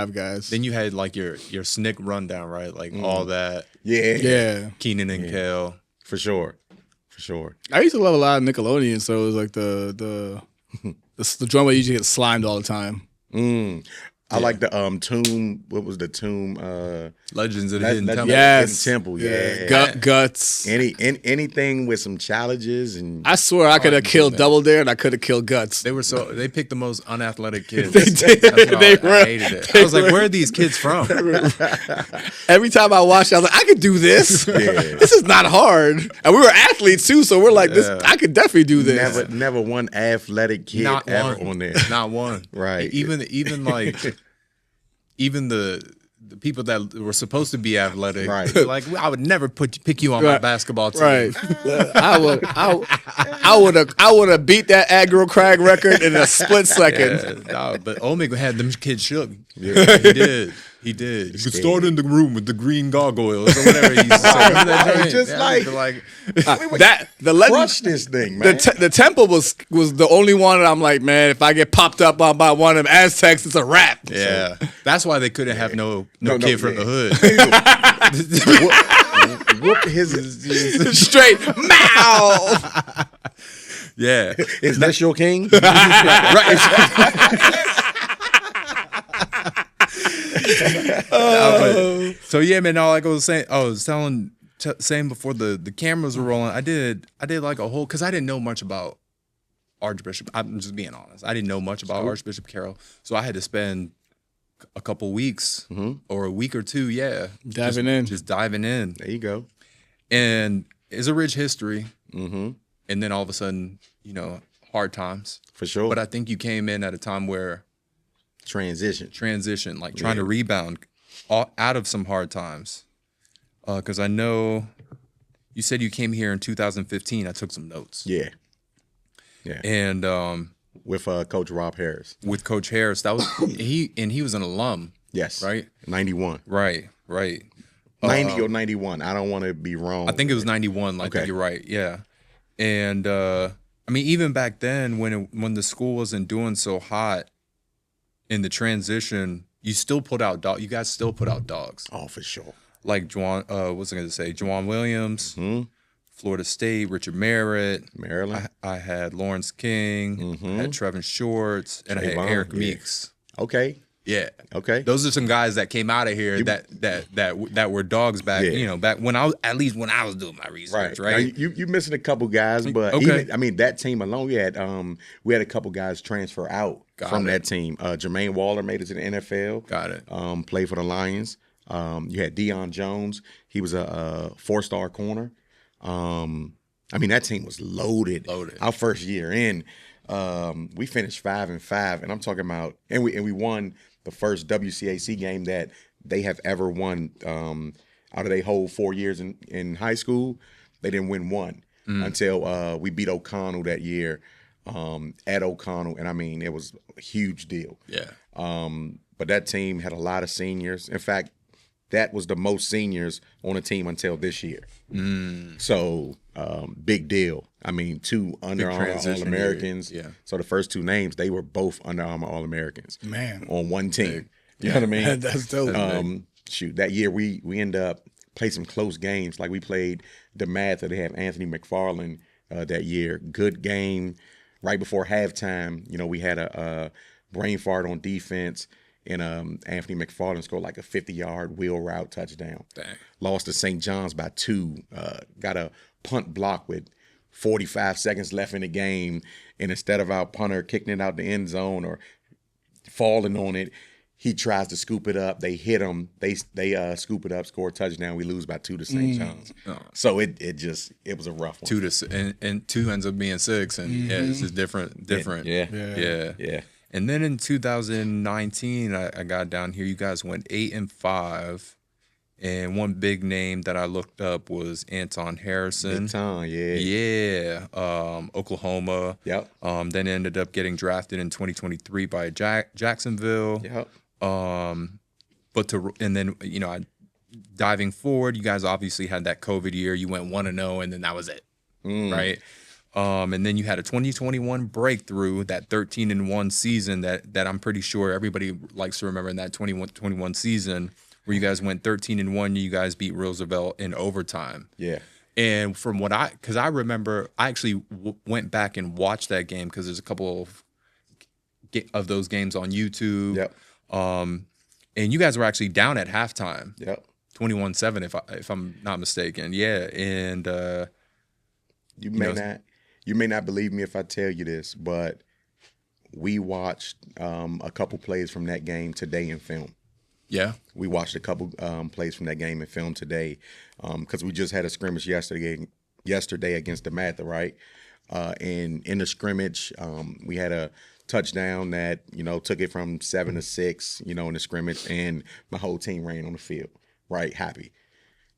5 guys. Then you had like your SNCC rundown, right? Like all that. Yeah. Keenan and Kel. For sure. I used to love a lot of Nickelodeon, so it was like the drummer usually gets slimed all the time. I like the Tomb. What was the Tomb? Legends of the Hidden Temple. Yes. Hidden Temple. Yeah. Guts. Anything with some challenges and. I swear I could have killed Double Dare and I could have killed Guts. They picked the most unathletic kids. They did. I hated it. I was like, where are these kids from? Every time I watched it, I was like, I could do this. This is not hard. And we were athletes too, so we're like, this. I could definitely do this. Never one athletic kid ever on there. Not one. Right. Even like even the people that were supposed to be athletic, right? Like I would never pick you on my basketball team. Right. I would have beat that aggro Crag record in a split second. No, but Omega had them kids shook. Yeah. He did. You could start in the room with the green gargoyles or whatever he said. Just like that. The legend, crush this thing, man. The temple was the only one that I'm like, man, if I get popped up by one of them Aztecs, it's a wrap. Yeah, so, that's why they couldn't have no kid from the hood. Whoop his straight mouth. Yeah, is that your king? Right. So yeah, man. Like I was saying, saying before the cameras were rolling, I did like a whole, because I didn't know much about Archbishop. I'm just being honest. I didn't know much about Archbishop Carroll, so I had to spend a couple weeks or a week or two, just diving in. There you go. And it's a rich history, and then all of a sudden, hard times for sure. But I think you came in at a time where transition, like trying to rebound out of some hard times. Because I know you said you came here in 2015. I took some notes. Yeah. And with Coach Rob Harris. With Coach Harris, that was he was an alum. Yes. Right. 91. Right. 90 or 91. I don't want to be wrong. I think it was 91. Like you're right. Yeah. And I mean, even back then, when the school wasn't doing so hot in the transition, you still put out dogs. You guys still put out dogs. Oh, for sure. Like Juwan, what's I going to say? Juwan Williams, Florida State, Richard Merritt, Maryland. I had Lawrence King, I had Trevin Shorts, and I had Eric Meeks. Okay. Yeah. Okay. Those are some guys that came out of here that were dogs back. Back when I was doing my research. Right. Now, you missing a couple guys, but even, that team alone, we had a couple guys transfer out from that team. Jermaine Waller made it to the NFL. Got it. Played for the Lions. You had Deion Jones. He was a 4-star corner. That team was loaded. Our first year in, we finished 5-5, and I'm talking about, and we won the first WCAC game that they have ever won out of their whole 4 years in high school. They didn't win one until we beat O'Connell that year at O'Connell, and it was a huge deal. Yeah. But that team had a lot of seniors. In fact, that was the most seniors on a team until this year. So big deal. 2 Under Armour All-Americans. Yeah. So the first 2 names, they were both Under Armour All-Americans. Man. On one team. You know what I mean? That's dope. That year we ended up playing some close games. Like we played DeMatha. They had Anthony McFarland that year. Good game. Right before halftime, we had a brain fart on defense. And Anthony McFarland scored like a 50-yard wheel route touchdown. Dang. Lost to St. John's by 2. Got a punt block with 45 seconds left in the game. And instead of our punter kicking it out the end zone or falling on it, he tries to scoop it up. They hit him. They scoop it up, score a touchdown. We lose by 2 to St. John's. Oh. So it was a rough one. 2 to and 2 ends up being 6, and it's just different. Yeah. And then in 2019, I got down here. You guys went 8-5, and one big name that I looked up was Anton Harrison. Yeah. Oklahoma. Yep. Then ended up getting drafted in 2023 by Jacksonville. Yep. Diving forward, you guys obviously had that COVID year. You went 1-0, and then that was it, right? And then you had a 2021 breakthrough, that 13-1 season that I'm pretty sure everybody likes to remember, in that 21 season where you guys went 13-1. You guys beat Roosevelt in overtime. Yeah. And from because I remember, I actually went back and watched that game because there's a couple of those games on YouTube. Yep. And you guys were actually down at halftime. Yep. 21-7, if I'm not mistaken. Yeah. And you may not believe me if I tell you this, but we watched a couple plays from that game today in film. Yeah. We watched a couple plays from that game in film today because we just had a scrimmage yesterday against the Mather, right? And in the scrimmage, we had a touchdown that, took it from 7-6, in the scrimmage, and my whole team ran on the field, right? Happy.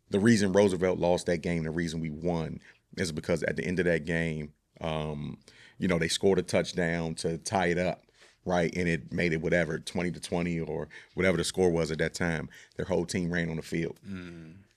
The reason Roosevelt lost that game, the reason we won, is because at the end of that game, they scored a touchdown to tie it up, right? And it made it 20-20 or whatever the score was at that time. Their whole team ran on the field.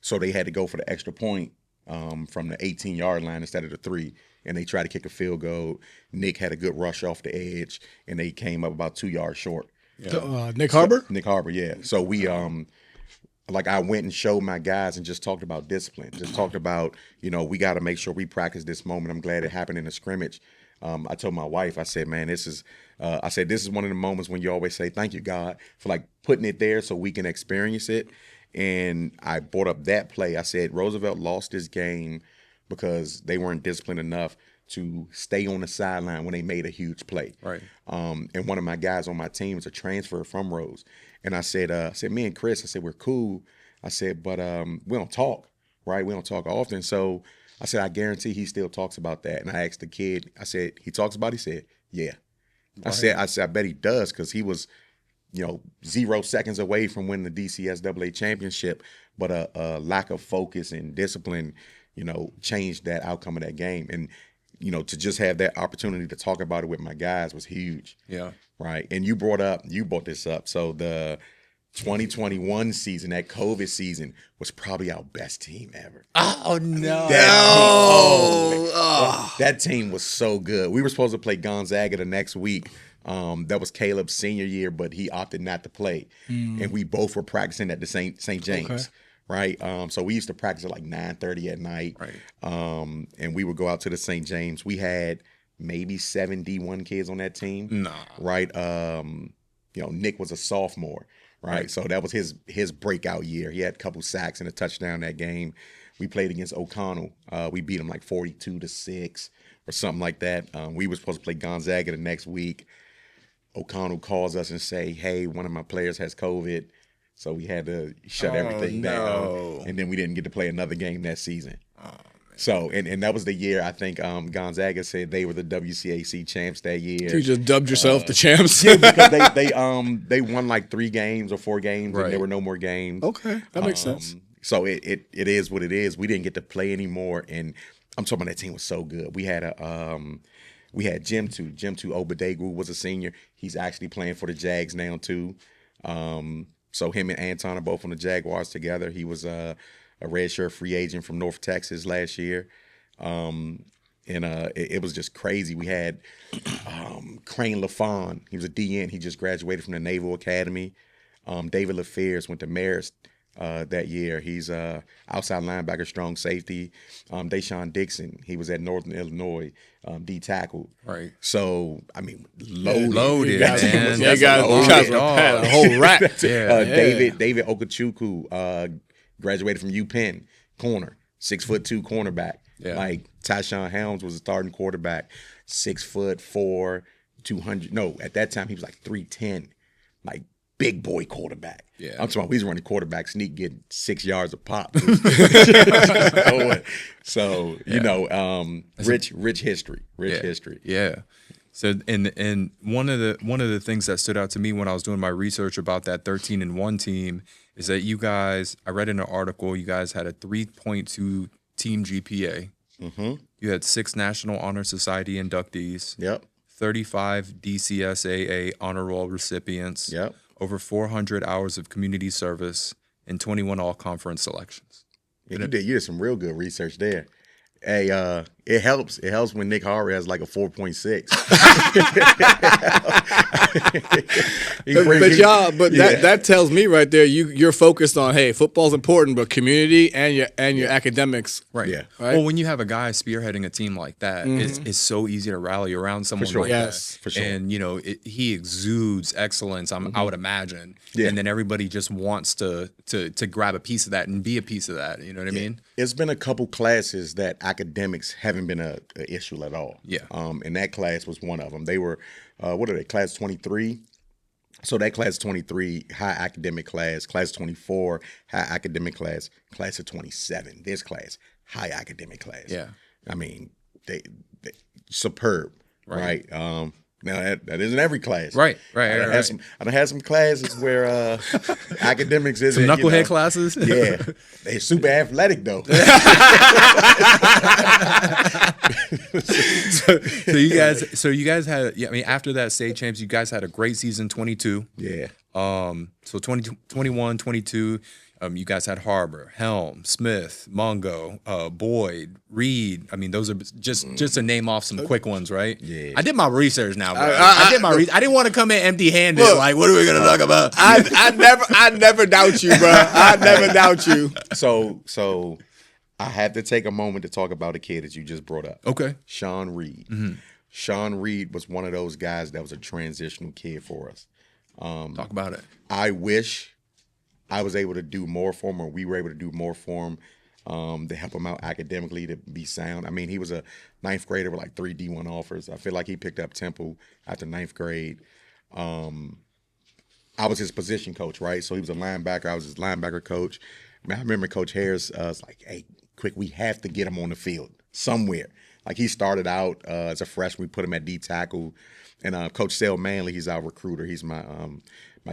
So they had to go for the extra point from the 18-yard line instead of the 3. And they tried to kick a field goal. Nick had a good rush off the edge, and they came up about 2 yards short. Yeah. Nick Harbor? Nick Harbor, yeah. So we I went and showed my guys and just talked about discipline. Just talked about, we got to make sure we practice this moment. I'm glad it happened in a scrimmage. I told my wife, I said, man, this is one of the moments when you always say, thank you, God, for putting it there so we can experience it. And I brought up that play. I said, Roosevelt lost this game because they weren't disciplined enough to stay on the sideline when they made a huge play. Right. And one of my guys on my team is a transfer from Rose. And I said, me and Chris, I said, we're cool. I said, but we don't talk, right? We don't talk often. So I said, I guarantee he still talks about that. And I asked the kid, I said, he talks about it? He said, yeah. Right. I said, I bet he does, because he was, 0 seconds away from winning the DCSAA championship. But a lack of focus and discipline, changed that outcome of that game. And, to just have that opportunity to talk about it with my guys was huge. Yeah. Right. And you brought this up. So the 2021 season, that COVID season, was probably our best team ever. Oh, no. That team was so good. We were supposed to play Gonzaga the next week. That was Caleb's senior year, but he opted not to play. And we both were practicing at the St. James. Okay. Right. So we used to practice at 9:30 at night. Right. And we would go out to the St. James. We had maybe 7 D1 kids on that team. Nah. Right. Nick was a sophomore. Right. So that was his breakout year. He had a couple sacks and a touchdown that game. We played against O'Connell. We beat him 42-6 or something like that. We were supposed to play Gonzaga the next week. O'Connell calls us and say, hey, one of my players has COVID. So we had to shut everything down. And then we didn't get to play another game that season. Oh, man. So, and that was the year, I think Gonzaga said they were the WCAC champs that year. So you just dubbed yourself the champs? Yeah, because they won 3 games or 4 games, and there were no more games. Okay, that makes sense. So it is what it is. We didn't get to play anymore, and I'm talking about that team was so good. We had Jim Obadegu was a senior. He's actually playing for the Jags now too. So him and Anton are both on the Jaguars together. He was a redshirt free agent from North Texas last year. It was just crazy. We had Crane LaFawn. He was a DN. He just graduated from the Naval Academy. David LaFears went to Marist that year. He's outside linebacker, strong safety. Deshaun Dixon, he was at Northern Illinois, D tackle. Right. So, loaded. Loaded, man. They got a whole rack. David Okachukwu graduated from UPenn, corner, 6'2" cornerback. Yeah. Tyshawn Helms was a starting quarterback, 6'4", 200. No, at that time he was 310, big boy quarterback. Yeah. I'm talking about we was running quarterback sneak, getting 6 yards a pop. So, rich history. History. Yeah. So and one of the things that stood out to me when I was doing my research about that 13-1 team is that you guys, I read in an article, you guys had a 3.2 team GPA. Mm-hmm. You had 6 National Honor Society inductees. Yep. 35 DCSAA honor roll recipients. Yep. Over 400 hours of community service, and 21 all-conference selections. Yeah, you did some real good research there. Hey, it helps. It helps when Nick Harvey has like a 4.6. That tells me right there you're focused on, hey, football's important, but community and your academics. Right. Yeah. Right. Well, when you have a guy spearheading a team like that, it's so easy to rally around someone like that. For sure. And he exudes excellence. I would imagine. Yeah. And then everybody just wants to grab a piece of that and be a piece of that. You know what I mean? It's been a couple classes that academics haven't been a issue at all. Yeah. And that class was one of them. They were, what are they, class 23? So that class 23, high academic class, class 24, high academic class, class of 27, this class, high academic class. Yeah. I mean, they superb, right? Now that isn't every class, Right. I done had some classes where academics isn't some knucklehead classes. Yeah, they're super athletic though. So you guys had, I mean, after that state champs, you guys had a great season, 22. Yeah. So 21, 22. You guys had Harbor, Helm, Smith, Mongo, Boyd, Reed. I mean, those are just to name off some quick ones, right? Yeah. I did my research now, bro. I did my research. I didn't want to come in empty-handed. Like, what are we gonna talk about? I never doubt you, bro. I never doubt you. So I had to take a moment to talk about a kid that you just brought up. Okay. Sean Reed. Sean Reed was one of those guys that was a transitional kid for us. Talk about it. I wish I was able to do more for him, or we were able to do more for him to help him out academically, to be sound. I mean, he was a ninth grader with like 3 D1 offers. I feel like he picked up Temple after ninth grade. I was his position coach, right? So he was a linebacker. I was his linebacker coach. I remember Coach Harris was like, hey, quick, we have to get him on the field somewhere. Like, he started out as a freshman. We put him at D tackle. And Coach Sale Manley, he's our recruiter. He's my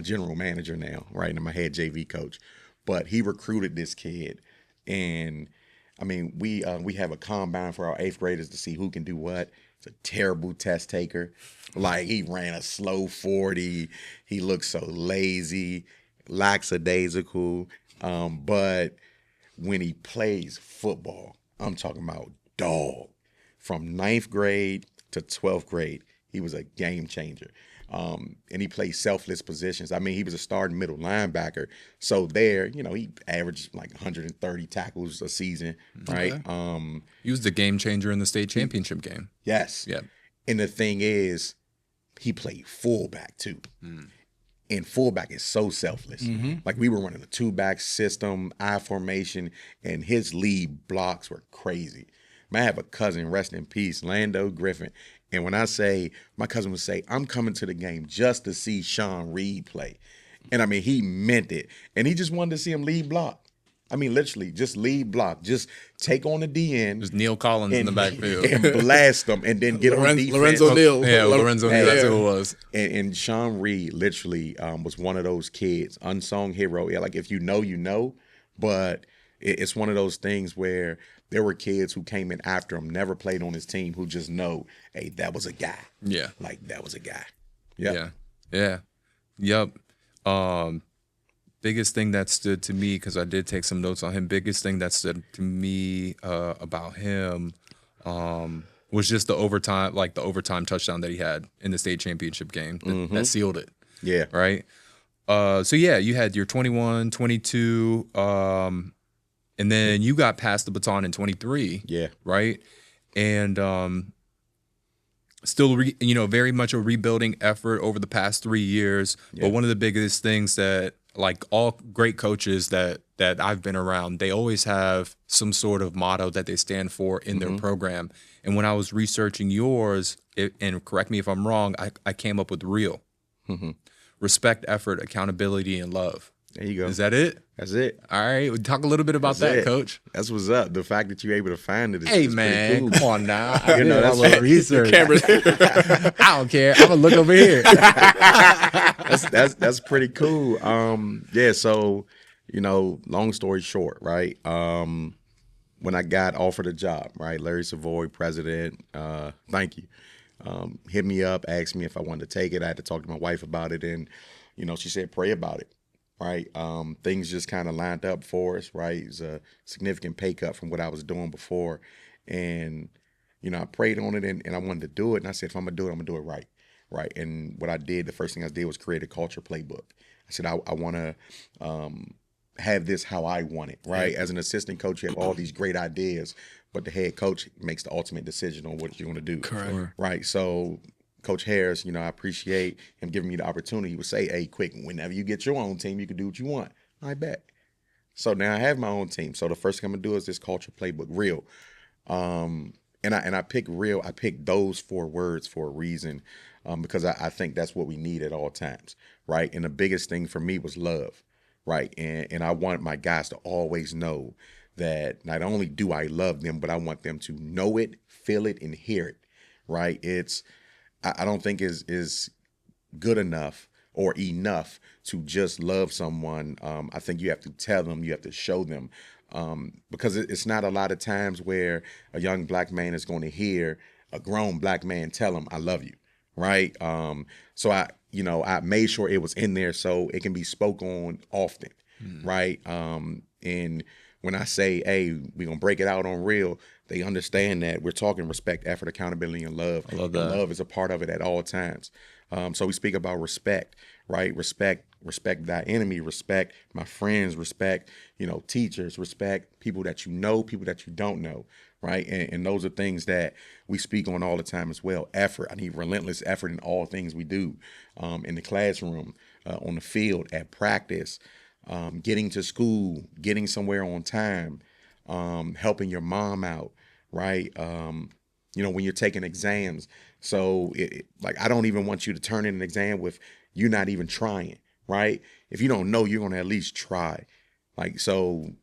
general manager now, right? And my head JV coach. But he recruited this kid. And, I mean, we have a combine for our 8th graders to see who can do what. It's a terrible test taker. Like, he ran a slow 40. He looked so lazy, lackadaisical. But when he plays football, I'm talking about dog. From 9th grade to 12th grade, he was a game changer. And he played selfless positions. I mean, he was a starting middle linebacker. So there, he averaged like 130 tackles a season, right? Okay. He was the game changer in the state championship game. Yes. Yeah. And the thing is, he played fullback too. And fullback is so selfless. Like, we were running a 2-back system, I formation, and his lead blocks were crazy. Man, I have a cousin, rest in peace, Lando Griffin. And when I say, my cousin would say, I'm coming to the game just to see Sean Reed play. And I mean, he meant it. And he just wanted to see him lead block. I mean, literally, just lead block. Just take on the DN. Just Neil Collins in the backfield. And blast them, and then get on defense. Lorenzo Neal. Yeah, Lorenzo Neal, that's who it was. And Sean Reed literally was one of those kids, unsung hero. Yeah, like, if you know, you know. But it's one of those things where there were kids who came in after him, never played on his team, who just know, hey, that was a guy. Yeah. Like, that was a guy. Yep. Yeah. Yep. Biggest thing that stood to me, because I did take some notes on him, biggest thing that stood to me about him was just the overtime touchdown that he had in the state championship game that sealed it. Yeah. Right? So, yeah, you had your 21, 22, and then you got passed the baton in 23. Yeah. Right? And still, very much a rebuilding effort over the past 3 years. Yeah. But one of the biggest things that, like all great coaches that I've been around, they always have some sort of motto that they stand for in their program. And when I was researching yours, and correct me if I'm wrong, I came up with REAL. Respect, effort, accountability, and love. There you go. Is that it? That's it. All right. We'll talk a little bit about that, Coach. That's what's up. The fact that you're able to find it is hey, is man, pretty cool. Come on now. I that's a little research. I don't care. I'm going to look over here. That's pretty cool. Yeah, so, long story short, right? When I got offered a job, right? Larry Savoy, president, thank you. Hit me up, asked me if I wanted to take it. I had to talk to my wife about it, and, she said, pray about it. Right, things just kind of lined up for us. Right, it was a significant pay cut from what I was doing before, And, I prayed on it and I wanted to do it. And I said, if I'm going to do it, I'm going to do it right. Right. And what I did, the first thing I did was create a culture playbook. I said, I want to have this how I want it. Right. As an assistant coach, you have all these great ideas, but the head coach makes the ultimate decision on what you're going to do. Correct. Right. So Coach Harris, I appreciate him giving me the opportunity. He would say, hey, quick, whenever you get your own team, you can do what you want. I bet. So now I have my own team. So the first thing I'm going to do is this culture playbook, real. And I pick real. I pick those 4 words for a reason, because I think that's what we need at all times, right? And the biggest thing for me was love, right? And I want my guys to always know that not only do I love them, but I want them to know it, feel it, and hear it, right? I don't think is good enough or enough to just love someone. I think you have to tell them, you have to show them. Because it's not a lot of times where a young black man is going to hear a grown black man tell him, I love you, right? So I made sure it was in there so it can be spoke on often, right? And when I say, hey, we're going to break it out on real, they understand that we're talking respect, effort, accountability, and love. I love that. And love is a part of it at all times. So we speak about respect, right? Respect thy enemy, respect my friends, respect, teachers, respect people that you know, people that you don't know, right? And those are things that we speak on all the time as well. Effort. I need relentless effort in all things we do, in the classroom, on the field, at practice, getting to school, getting somewhere on time, helping your mom out, right? When you're taking exams. So I don't even want you to turn in an exam with you not even trying, right? If you don't know, you're going to at least try. And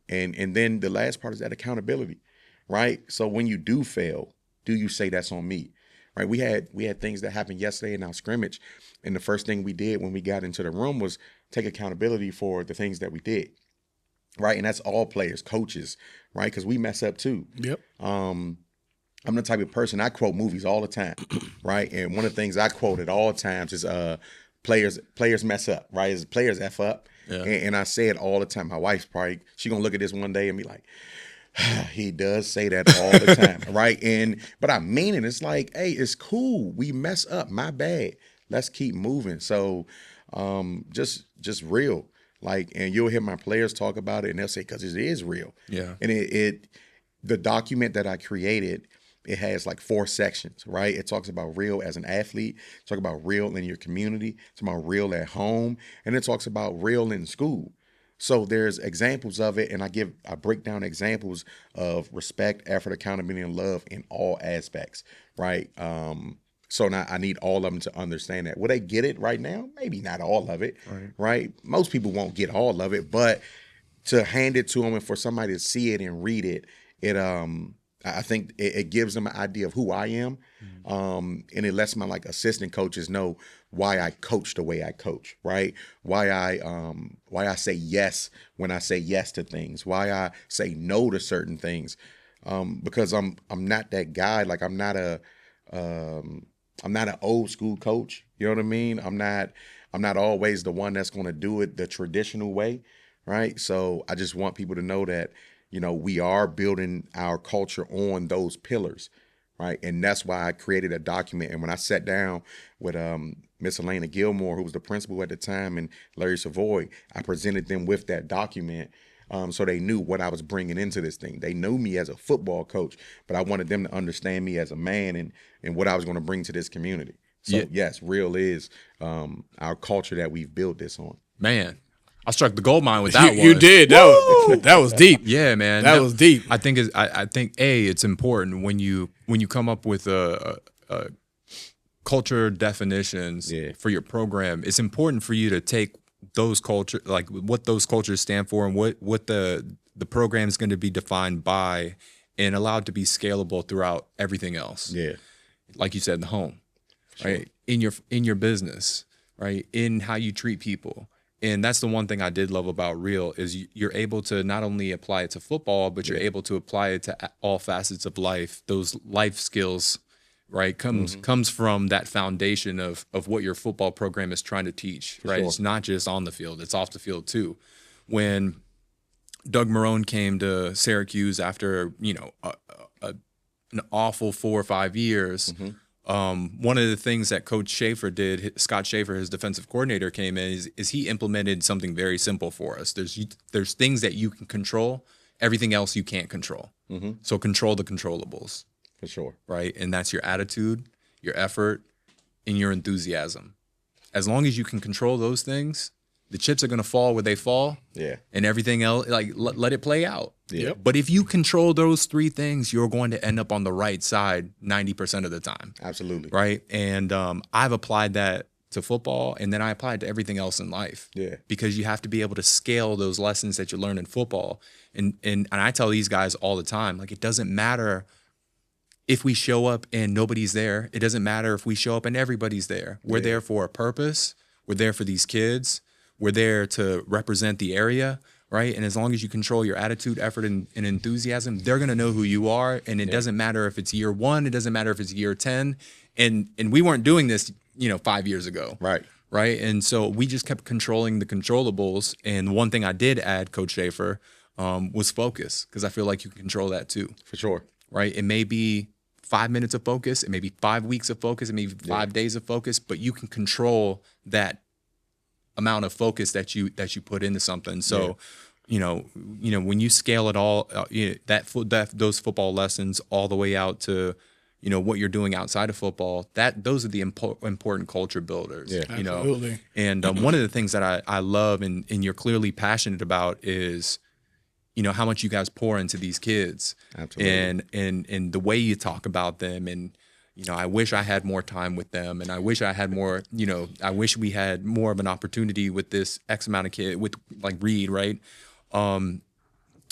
then the last part is that accountability, right? So when you do fail, do you say that's on me, right? We had things that happened yesterday in our scrimmage. And the first thing we did when we got into the room was take accountability for the things that we did, right? And that's all players, coaches, right? Because we mess up too. Yep. I'm the type of person, I quote movies all the time, right? And one of the things I quote at all times is players mess up, right? Is players F up. Yeah. And I say it all the time. My wife's probably, she gonna look at this one day and be like, he does say that all the time, right? But I mean it. It's like, hey, it's cool. We mess up. My bad. Let's keep moving. So just real. And you'll hear my players talk about it and they'll say, because it is real. Yeah. And the document that I created, it has 4 sections, right? It talks about real as an athlete, talk about real in your community, talk about real at home, and it talks about real in school. So there's examples of it, and I break down examples of respect, effort, accountability, and love in all aspects, right? So now I need all of them to understand that. Will they get it right now? Maybe not all of it, right? Most people won't get all of it, but to hand it to them and for somebody to see it and read it, I think it gives them an idea of who I am, and it lets my assistant coaches know why I coach the way I coach, right? Why I say yes when I say yes to things, why I say no to certain things, because I'm not that guy. I'm not an old school coach. You know what I mean? I'm not always the one that's going to do it the traditional way, right? So I just want people to know that. We are building our culture on those pillars, right? And that's why I created a document. And when I sat down with Miss Elena Gilmore, who was the principal at the time, and Larry Savoy, I presented them with that document so they knew what I was bringing into this thing. They knew me as a football coach, but I wanted them to understand me as a man and what I was going to bring to this community. So, yes, real is our culture that we've built this on. Man. I struck the gold mine with that one. You did. That was deep. Yeah, man. That was deep. I think it's important when you come up with a culture definitions for your program. It's important for you to take those culture, what those cultures stand for and what the program is going to be defined by, and allowed to be scalable throughout everything else. Yeah, like you said, the home, right? In your business, right? In how you treat people. And that's the one thing I did love about Real is you're able to not only apply it to football, but you're able to apply it to all facets of life. Those life skills, right, comes from that foundation of what your football program is trying to teach, right? Sure. It's not just on the field, it's off the field too. When Doug Marrone came to Syracuse after, a an awful 4 or 5 years. One of the things that Coach Schaefer did, Scott Schaefer, his defensive coordinator, came in is he implemented something very simple for us. There's things that you can control, everything else you can't control. So control the controllables. For sure. Right? And that's your attitude, your effort, and your enthusiasm. As long as you can control those things, the chips are going to fall where they fall. Yeah. And everything else, like, let it play out. Yeah. But if you control those 3 things, you're going to end up on the right side 90% of the time. Absolutely. Right? And I've applied that to football, and then I applied to everything else in life. Yeah. Because you have to be able to scale those lessons that you learn in football. And I tell these guys all the time, like, it doesn't matter if we show up and nobody's there. It doesn't matter if we show up and everybody's there. We're there for a purpose. We're there for these kids. We're there to represent the area, right? And as long as you control your attitude, effort, and enthusiasm, they're going to know who you are. And it doesn't matter if it's year 1. It doesn't matter if it's year 10. And we weren't doing this, 5 years ago. Right. Right. And so we just kept controlling the controllables. And one thing I did add, Coach Schaefer, was focus, because I feel like you can control that too. For sure. Right. It may be 5 minutes of focus. It may be 5 weeks of focus. It may be 5 days of focus, but you can control that amount of focus that you put into something. So, when you scale it all, those football lessons all the way out to, what you're doing outside of football, those are the important culture builders. Yeah, absolutely. And one of the things that I love and you're clearly passionate about is, how much you guys pour into these kids. Absolutely. And the way you talk about them. And, I wish I had more time with them, and I wish I had more, I wish we had more of an opportunity with this X amount of kid with like Reed, right? And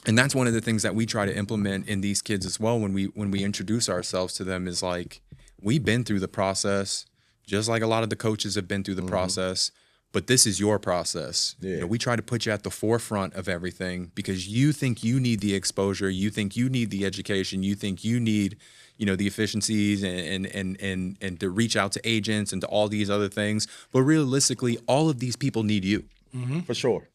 that's one of the things that we try to implement in these kids as well when we introduce ourselves to them is like, we've been through the process, just like a lot of the coaches have been through the process. But this is your process. Yeah. We try to put you at the forefront of everything because you think you need the exposure, you think you need the education, you think you need, the efficiencies and to reach out to agents and to all these other things. But realistically, all of these people need you. For sure.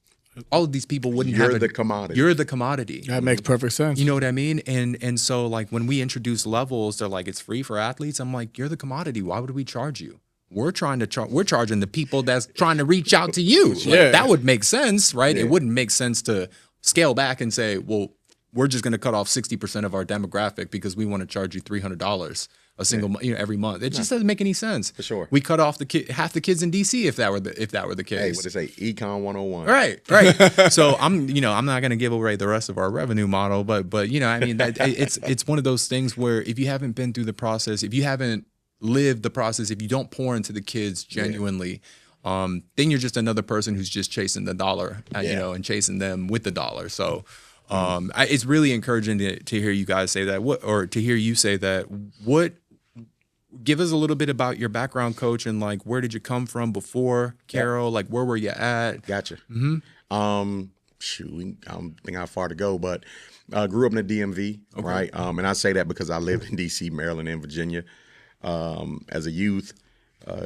All of these people wouldn't You're have the commodity. You're the commodity. That makes perfect sense. You know what I mean? And so like when we introduce levels, they're like, it's free for athletes. I'm like, you're the commodity. Why would we charge you? We're charging the people that's trying to reach out to you. Yeah. That would make sense, right? Yeah. It wouldn't make sense to scale back and say, well, we're just going to cut off 60% of our demographic because we want to charge you $300 a single every month. It just doesn't make any sense. For sure. We cut off half the kids in DC if that were the case. Hey, what they say, Econ 101. Right. So I'm not going to give away the rest of our revenue model, but it's one of those things where if you haven't been through the process, if you haven't lived the process, if you don't pour into the kids genuinely, then you're just another person who's just chasing the dollar, and chasing them with the dollar. So it's really encouraging to hear you guys say that, to hear you say that. Give us a little bit about your background, Coach, and like where did you come from before Carroll? Like where were you at? Gotcha. I don't think how far to go, but grew up in the DMV, right? And I say that because I lived in DC, Maryland, and Virginia as a youth.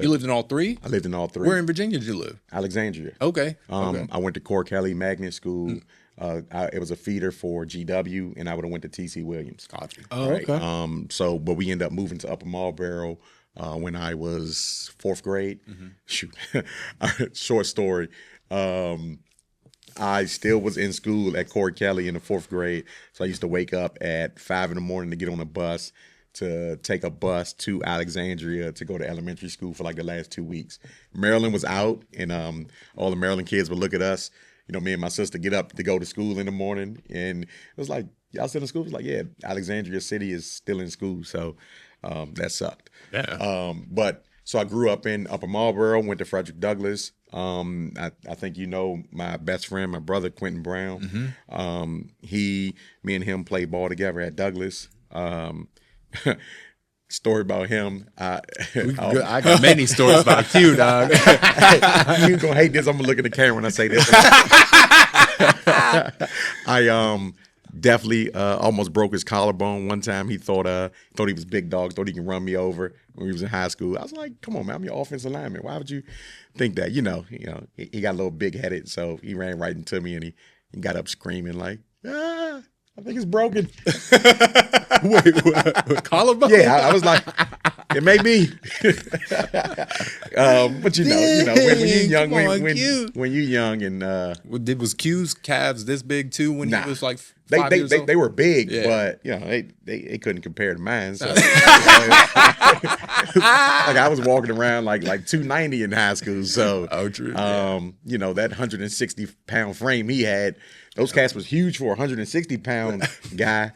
You lived in all three? I lived in all three. Where in Virginia did you live? Alexandria. Okay. I went to Core Kelly Magnet School. It was a feeder for GW, and I would have went to TC Williams. Gotcha. Oh, Right? okay. But we ended up moving to Upper Marlboro when I was 4th grade. Shoot, short story. I still was in school at Core Kelly in the 4th grade, so I used to wake up at 5 in the morning to get on a bus to take a bus to Alexandria to go to elementary school for like the last 2 weeks. Maryland was out, and all the Maryland kids would look at us. Me and my sister get up to go to school in the morning, and it was like, y'all still in school? It was like, yeah, Alexandria City is still in school, so that sucked. Yeah. So I grew up in Upper Marlboro, went to Frederick Douglass. I think my best friend, my brother, Quentin Brown. Me and him played ball together at Douglass. Story about him. I got many stories about you, dog. You're going to hate this. I'm going to look at the camera when I say this. I definitely almost broke his collarbone one time. He thought he was big dog, thought he could run me over when he was in high school. I was like, come on, man, I'm your offensive lineman. Why would you think that? He got a little big-headed, so he ran right into me, and he got up screaming like, ah. I think it's broken. Wait, what? Collarbone? Yeah, I was like, it may be. But when you're young and was Q's calves this big too when he was like 5 years old? They were big, but they couldn't compare to mine. So like I was walking around like 290 in high school. So true. That 160-pound frame he had, those cats was huge for a 160-pound guy.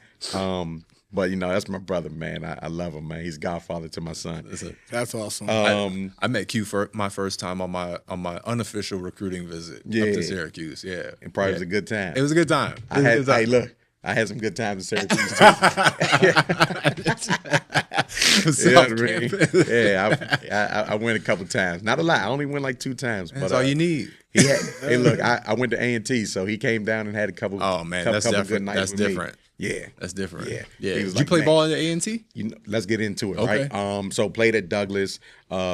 But that's my brother, man. I love him, man. He's godfather to my son. That's awesome. I met Q for my first time on my unofficial recruiting visit up to Syracuse. Yeah, it probably was a good time. It was a good time. I had some good times in Syracuse too. I went a couple times. Not a lot. I only went like 2 times. That's all you need. Hey, look, I went to A&T, so he came down and had a couple. Oh man, that's different. Good nights That's with different. Me. Yeah, that's different. Yeah. Did you play ball at A&T? Let's get into it, okay. Right? So played at Douglas,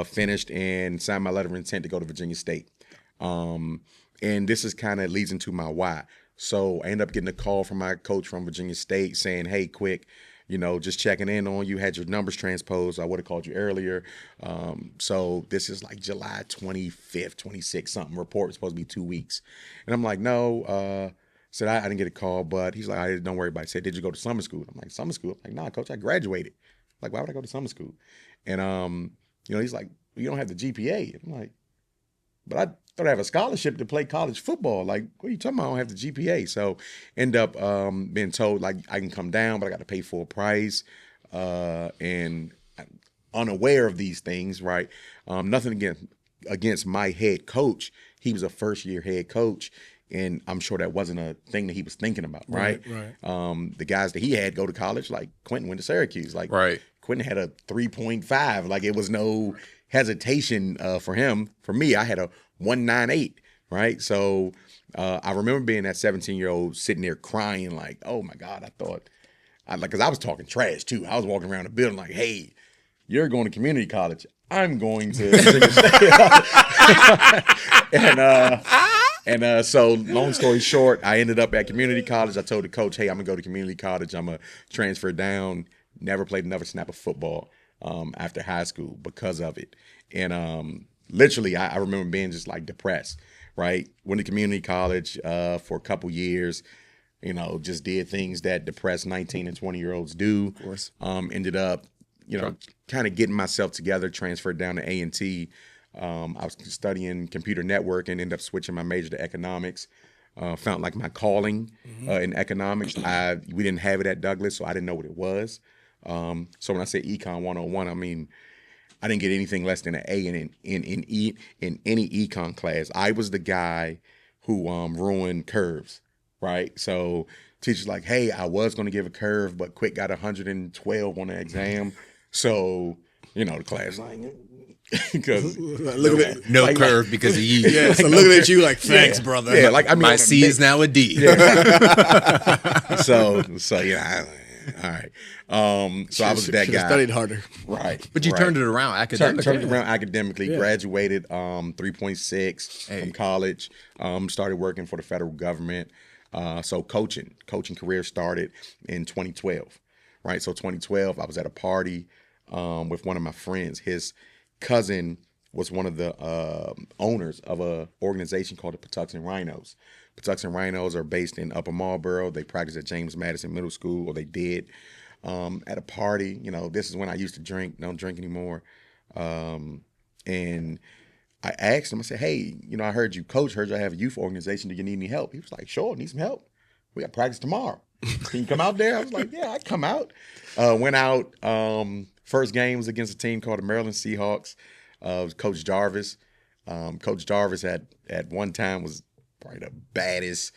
finished and signed my letter of intent to go to Virginia State. And this is kind of leads into my why. So I ended up getting a call from my coach from Virginia State saying, "Hey, quick, just checking in on you. Had your numbers transposed. I would have called you earlier. So this is like July 25th, 26th, something. Report was supposed to be 2 weeks." And I'm like, "No." Said I didn't get a call, but he's like, "Don't worry about it." He said, "Did you go to summer school?" I'm like, "Summer school?" I'm like, "Nah, coach, I graduated." I'm like, "Why would I go to summer school?" And he's like, "You don't have the GPA." I'm like, "But I thought I have a scholarship to play college football. Like, what are you talking about? I don't have the GPA." So end up being told like I can come down, but I got to pay full price. And I'm unaware of these things, right? Nothing against my head coach. He was a first-year head coach. And I'm sure that wasn't a thing that he was thinking about, right? Right. The guys that he had go to college, like Quentin went to Syracuse. Like Quentin had a 3.5. Like it was no hesitation for him. For me, I had a 1.98, right? So I remember being that 17-year-old sitting there crying like, oh my God, because I was talking trash too. I was walking around the building like, hey, you're going to community college. I'm going to Virginia State. And so long story short, I ended up at community college. I told the coach, hey, I'm going to go to community college. I'm going to transfer down. Never played another snap of football after high school because of it. And literally, I remember being just like depressed, right? Went to community college for a couple years, just did things that depressed 19 and 20-year-olds do. Of course. Ended up, kind of getting myself together, transferred down to A&T. I was studying computer network and ended up switching my major to economics. Found like my calling in economics. We didn't have it at Douglas, so I didn't know what it was. So when I say Econ 101, I mean I didn't get anything less than an A in any econ class. I was the guy who ruined curves, right? So teacher's like, hey, I was going to give a curve, but quick got 112 on the exam. So the class like. Because no curve because of you. Yeah, so looking at you like, thanks, brother. Yeah, like I mean, my C is now a D. Yeah. so yeah, all right. So I was that guy. Studied harder, right? But you turned it around academically. Turned it around academically. Yeah. Graduated 3.6 from college. Started working for the federal government. So coaching career started in 2012. Right. So 2012, I was at a party with one of my friends. His cousin was one of the owners of an organization called the Patuxent Rhinos. Patuxent Rhinos are based in Upper Marlboro. They practice at James Madison Middle School, or they did. At a party, this is when I used to drink, don't drink anymore. And I asked him, I said, hey, I heard you coach, heard you have a youth organization. Do you need any help? He was like, sure, need some help. We got practice tomorrow. Can you come out there? I was like, yeah, I'd come out. Went out. First game was against a team called the Maryland Seahawks. Coach Jarvis. Coach Jarvis at one time was probably the baddest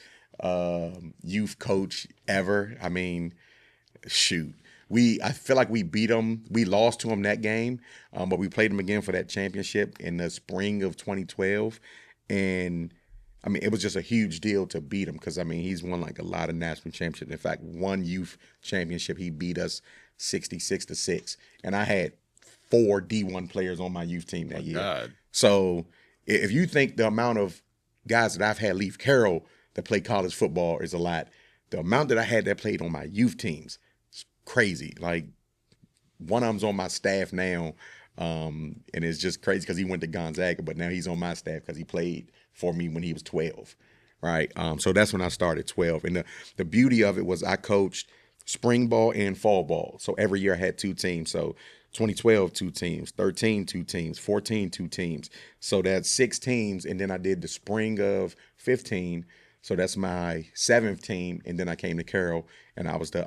youth coach ever. I mean, shoot. I feel like we beat them. We lost to them that game, but we played them again for that championship in the spring of 2012. And I mean, it was just a huge deal to beat him because, I mean, he's won like a lot of national championships. In fact, one youth championship, he beat us 66-6. And I had 4 D1 players on my youth team that year. God. So if you think the amount of guys that I've had leave Carroll that play college football is a lot, the amount that I had that played on my youth teams, it's crazy. Like, one of them's on my staff now, and it's just crazy because he went to Gonzaga, but now he's on my staff because he played for me when he was 12, right? So that's when I started 12. And the beauty of it was I coached spring ball and fall ball. So every year I had 2 teams. So 2012, 2 teams, 13, 2 teams, 14, 2 teams. So that's 6 teams. And then I did the spring of 15. So that's my 7th team. And then I came to Carroll and I was the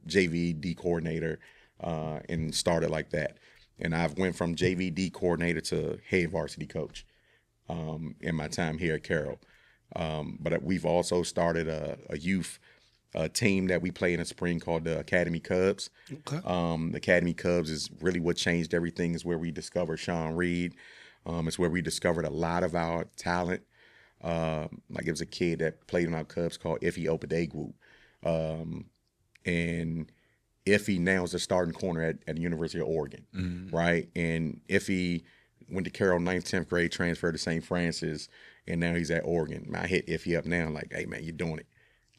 JVD coordinator and started like that. And I've went from JVD coordinator to head varsity coach in my time here at Carroll. But we've also started a youth team that we play in the spring called the Academy Cubs. Okay. The Academy Cubs is really what changed everything. It's where we discovered Sean Reed. It's where we discovered a lot of our talent. Like it was a kid that played in our Cubs called Ife Opedegwu. And Ife now is the starting corner at the University of Oregon, right? And Ife went to Carroll 9th, 10th grade, transferred to St. Francis, and now he's at Oregon. Man, I hit Ife up now like, hey, man, you're doing it.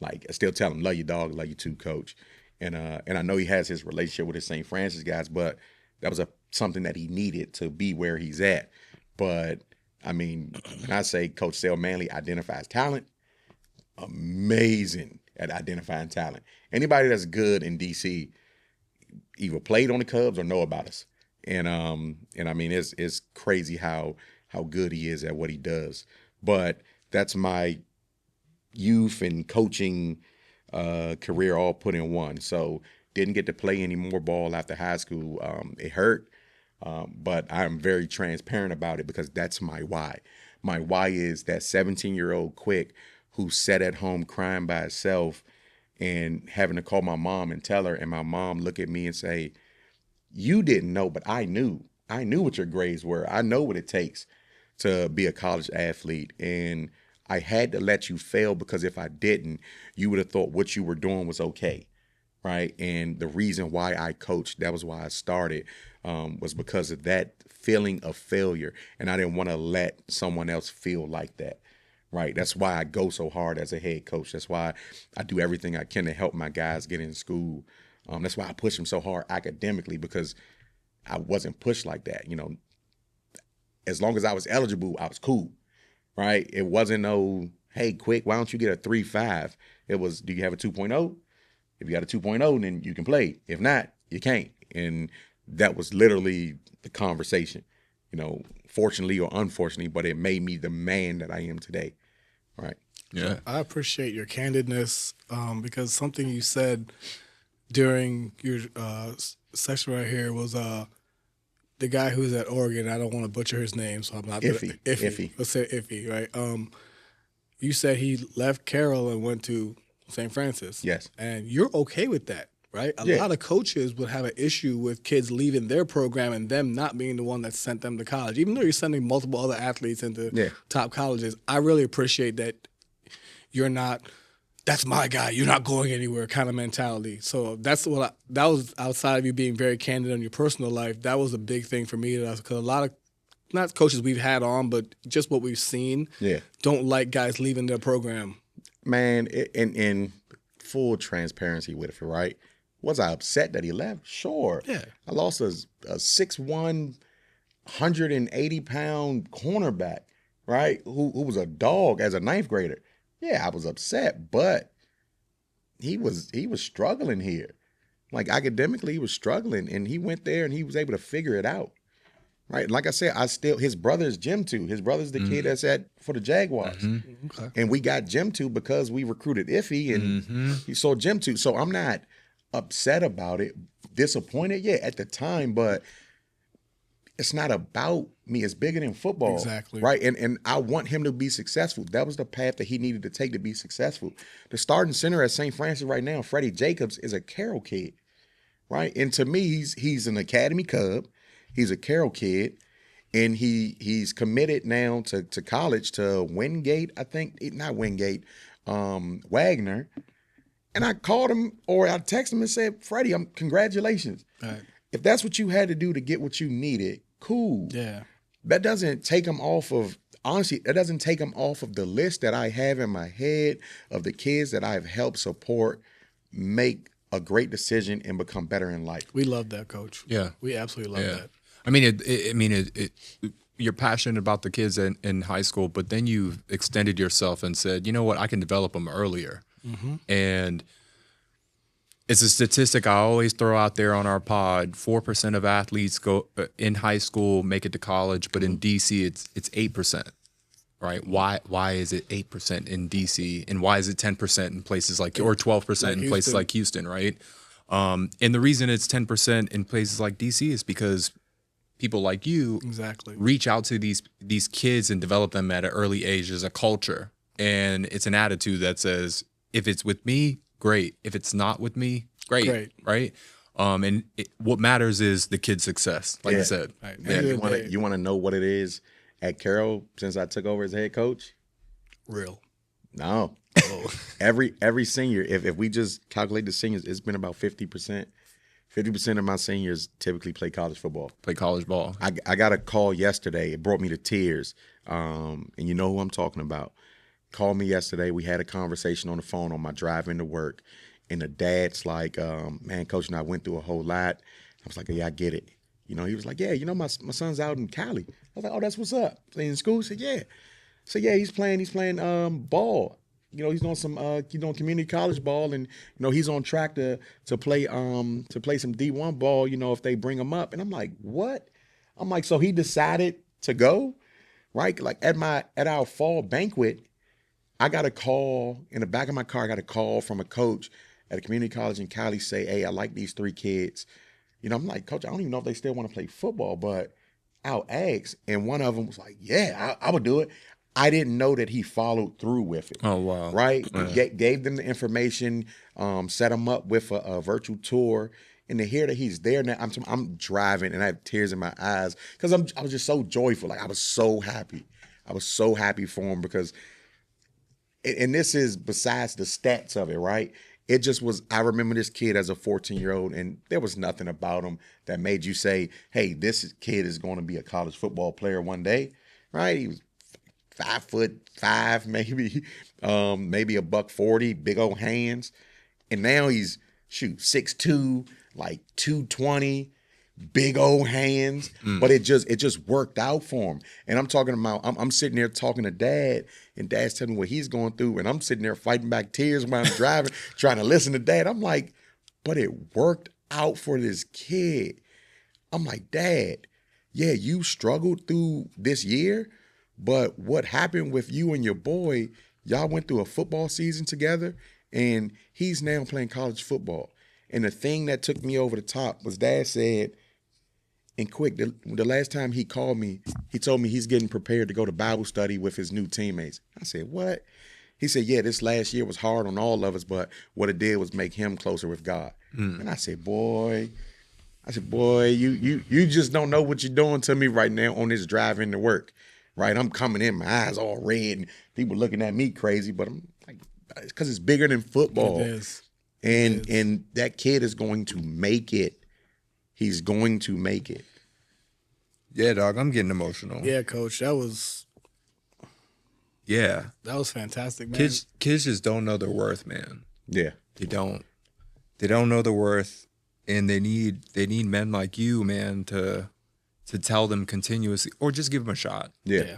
Like, I still tell him, love you, dog, love you too, coach. And I know he has his relationship with his St. Francis guys, but that was something that he needed to be where he's at. But, I mean, when I say Coach Sale Manley identifies talent, amazing at identifying talent. Anybody that's good in D.C. either played on the Cubs or know about us. And I mean, it's crazy how good he is at what he does. But that's my youth and coaching career all put in one. So didn't get to play any more ball after high school. It hurt, but I'm very transparent about it because that's my why. My why is that 17-year-old Quick who sat at home crying by herself and having to call my mom and tell her, and my mom look at me and say, you didn't know, but I knew. I knew what your grades were. I know what it takes to be a college athlete. And I had to let you fail because if I didn't, you would have thought what you were doing was okay, right? And the reason why I coached, that was why I started, was because of that feeling of failure. And I didn't want to let someone else feel like that, right? That's why I go so hard as a head coach. That's why I do everything I can to help my guys get in school. That's why I push them so hard academically because I wasn't pushed like that. You know, as long as I was eligible, I was cool. Right? It wasn't no, hey, Quick, why don't you get a 3.5? It was, do you have a 2.0? If you got a 2.0, then you can play. If not, you can't. And that was literally the conversation, you know, fortunately or unfortunately, but it made me the man that I am today. Right? Yeah. I appreciate your candidness because something you said during your section right here was the guy who's at Oregon, I don't want to butcher his name, so I'm not Iffy. Let's say Iffy, right? You said he left Carroll and went to St. Francis. Yes. And you're okay with that, right? A lot of coaches would have an issue with kids leaving their program and them not being the one that sent them to college. Even though you're sending multiple other athletes into top colleges, I really appreciate that you're not, that's my guy, you're not going anywhere kind of mentality. So that's that was outside of you being very candid on your personal life. That was a big thing for me because a lot of, not coaches we've had on, but just what we've seen, don't like guys leaving their program. Man, in full transparency with it, right? Was I upset that he left? Sure. Yeah. I lost a 6'1", 180-pound cornerback, right? Who was a dog as a 9th grader. Yeah, I was upset, but he was struggling here. Like academically, he was struggling, and he went there and he was able to figure it out. Right? Like I said, his brother is Jim 2. His brother's the kid that's for the Jaguars. Okay. And we got Jim 2 because we recruited Iffy and he saw Jim 2. So I'm not upset about it, disappointed, at the time, but it's not about me. It's bigger than football. Exactly. Right? And I want him to be successful. That was the path that he needed to take to be successful. The starting center at St. Francis right now, Freddie Jacobs, is a Carroll kid. Right? And to me, he's an Academy Cub. He's a Carroll kid. And he's committed now to college, to Wingate, I think. Not Wingate, Wagner. And I called him, or I texted him and said, Freddie, congratulations. Right. If that's what you had to do to get what you needed, cool. Yeah. That doesn't take him off of honestly, that doesn't take them off of the list that I have in my head of the kids that I've helped support make a great decision and become better in life. We love that, Coach. Yeah. We absolutely love that. I mean, you're passionate about the kids in high school, but then you extended yourself and said, you know what, I can develop them earlier. Mm-hmm. And it's a statistic I always throw out there on our pod. 4% of athletes go in high school make it to college, but in DC it's 8%. Right? Why is it 8% in DC, and why is it 10% in places like, or 12% in places like Houston? Right? And the reason it's 10% in places like DC is because people like you reach out to these kids and develop them at an early age as a culture, and it's an attitude that says, if it's with me, great. If it's not with me, great. Right? And what matters is the kid's success, like I said. Right. You want to know what it is at Carroll since I took over as head coach? Real. No. Oh. Every senior, if we just calculate the seniors, it's been about 50%. 50% of my seniors typically play college football. Play college ball. I got a call yesterday. It brought me to tears. And you know who I'm talking about. Called me yesterday. We had a conversation on the phone on my drive into work. And the dad's like, man, Coach and I went through a whole lot. I was like, yeah, I get it. You know, he was like, yeah, you know, my son's out in Cali. I was like, oh, that's what's up. In school? He said, yeah. So yeah, he's playing ball. You know, he's doing some community college ball, and you know, he's on track to play some D1 ball, you know, if they bring him up. And I'm like, what? I'm like, so he decided to go, right? Like at our fall banquet, I got a call in the back of my car. I got a call from a coach at a community college in Cali say, hey, I like these 3 kids. You know, I'm like, Coach, I don't even know if they still want to play football, but I'll ask. And one of them was like, yeah, I would do it. I didn't know that he followed through with it. Oh, wow. Right? Gave them the information, set them up with a virtual tour. And to hear that he's there now, I'm driving and I have tears in my eyes because I was just so joyful. Like, I was so happy. I was so happy for him because, and this is besides the stats of it, right? It just was, I remember this kid as a 14-year-old, and there was nothing about him that made you say, hey, this kid is going to be a college football player one day, right? He was 5'5", maybe, maybe $140, big old hands. And now he's 6'2", like 220, big old hands. But it just worked out for him. And I'm talking about, I'm sitting there talking to Dad, and Dad's telling me what he's going through, and I'm sitting there fighting back tears while I'm driving, trying to listen to Dad. I'm like, but it worked out for this kid. I'm like, Dad, yeah, you struggled through this year, but what happened with you and your boy, y'all went through a football season together, and he's now playing college football. And the thing that took me over the top was Dad said, and quick, the last time he called me, he told me he's getting prepared to go to Bible study with his new teammates. I said, what? He said, yeah, this last year was hard on all of us, but what it did was make him closer with God. And I said, boy, you just don't know what you're doing to me right now on this drive into work. Right, I'm coming in, my eyes all red, and people looking at me crazy, but I'm like, it's because it's bigger than football. It is. And that kid is going to make it. He's going to make it. Yeah, dog, I'm getting emotional. Yeah, Coach, that was fantastic, man. Kids just don't know their worth, man. Yeah, they don't know their worth, and they need men like you, man, to tell them continuously, or just give them a shot. Yeah.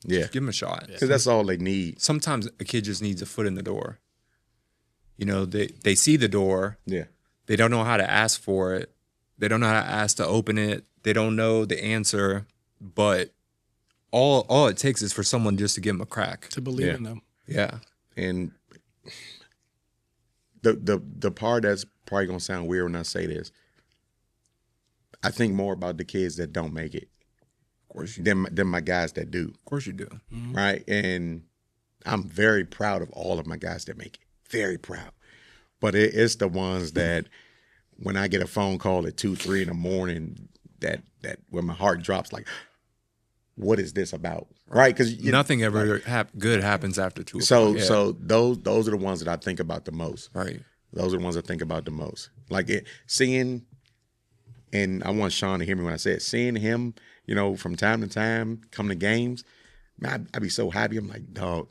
Just give them a shot. Because that's all they need. Sometimes a kid just needs a foot in the door. You know, they see the door. Yeah. They don't know how to ask for it. They don't know how to ask to open it. They don't know the answer. But all it takes is for someone just to give them a crack. To believe in them. Yeah. And the part that's probably going to sound weird when I say this, I think more about the kids that don't make it, of course, than my guys that do. Of course you do. Mm-hmm. Right? And I'm very proud of all of my guys that make it. Very proud. But it's the ones that when I get a phone call at 2, 3 in the morning, that when my heart drops, like, what is this about? Right? Because nothing ever good happens after 2 o'clock. So those are the ones that I think about the most. Right. Those are the ones I think about the most. Like seeing. And I want Sean to hear me when I say it. Seeing him, you know, from time to time come to games, man, I'd be so happy. I'm like, dog.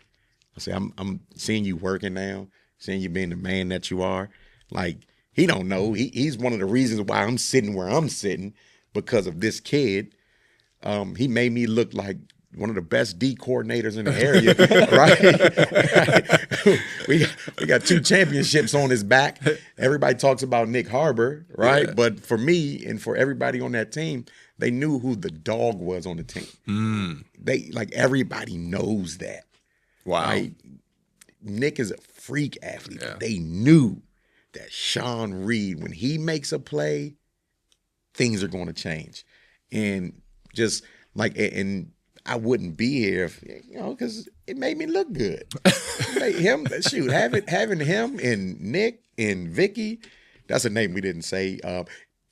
I say, I'm seeing you working now, seeing you being the man that you are. Like, he don't know. He's one of the reasons why I'm sitting where I'm sitting because of this kid. He made me look like one of the best D coordinators in the area, right? we got 2 championships on his back. Everybody talks about Nick Harbor, right? Yeah. But for me and for everybody on that team, they knew who the dog was on the team. They like everybody knows that. Wow. Right? Nick is a freak athlete. Yeah. They knew that Sean Reed, when he makes a play, things are going to change. And just like, and I wouldn't be here if, because it made me look good. Having him and Nick and Vicky, that's a name we didn't say.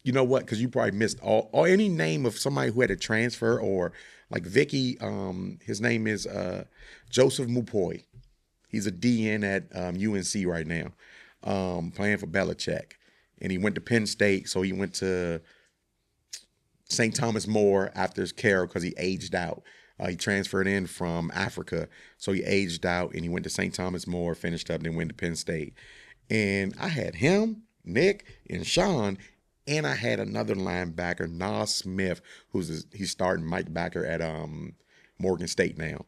You know what? Because you probably missed or any name of somebody who had a transfer or like Vicky. His name is Joseph Mupoy. He's a DN at UNC right now, playing for Belichick, and he went to Penn State. So he went to St. Thomas More after Carroll because he aged out. He transferred in from Africa, so he aged out, and he went to St. Thomas More, finished up, and then went to Penn State. And I had him, Nick, and Sean, and I had another linebacker, Nas Smith, he's starting Mike Backer at Morgan State now.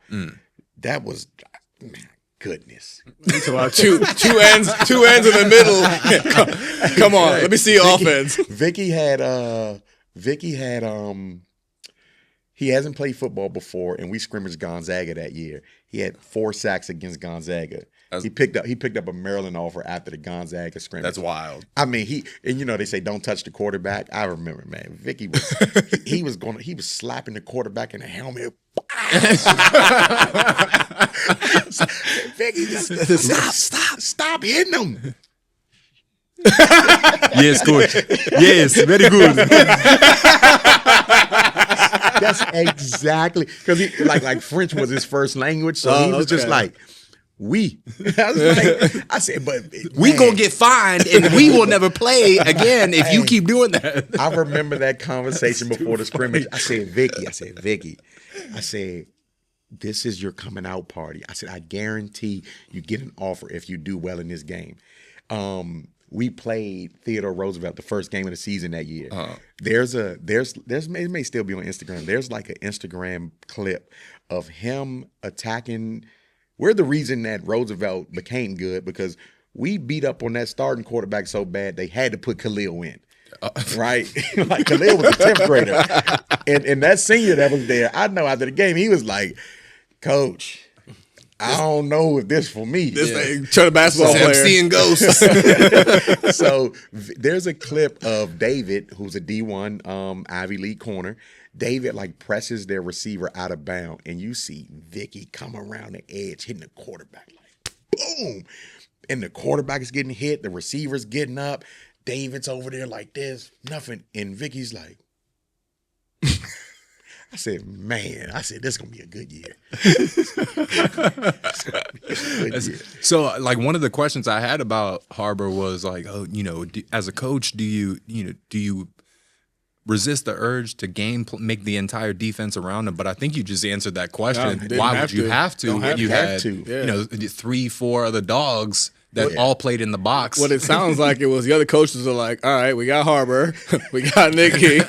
That was, man, goodness. Two ends in the middle. Come on, let me see your offense. Vicky had he hasn't played football before, and we scrimmaged Gonzaga that year. He had 4 sacks against Gonzaga. He picked up a Maryland offer after the Gonzaga scrimmage. That's wild. I mean, they say don't touch the quarterback. I remember, man. Vicky was he was slapping the quarterback in the helmet. Vicky, just stop hitting him. Yes, coach. Yes, very good. That's exactly because he like French was his first language, so he was just like, "We." I said, "But we gonna get fined, and we will never play again if you keep doing that." I remember that conversation before the scrimmage. I said, Vicky. I said, "This is your coming out party." I said, "I guarantee you get an offer if you do well in this game." We played Theodore Roosevelt the first game of the season that year. There's it may still be on Instagram. There's like an Instagram clip of him attacking. We're the reason that Roosevelt became good because we beat up on that starting quarterback so bad they had to put Khalil in. Right? Like Khalil was a 10th grader. And that senior that was there, I know after the game, he was like, "Coach, I don't know if this for me." This thing, turn a basketball player. I'm seeing ghosts. So there's a clip of David, who's a D1 Ivy League corner. David like presses their receiver out of bounds, and you see Vicky come around the edge, hitting the quarterback like boom. And the quarterback is getting hit, the receiver's getting up. David's over there like this, nothing. And Vicky's like, I said, man, this is going to be a good year. So, like, one of the questions I had about Harbor was like, as a coach, do you resist the urge to make the entire defense around him? But I think you just answered that question. Why would you have to? You had 3-4 other dogs that all played in the box. What it sounds like it was the other coaches are like, all right, we got Harbor, we got Nicky,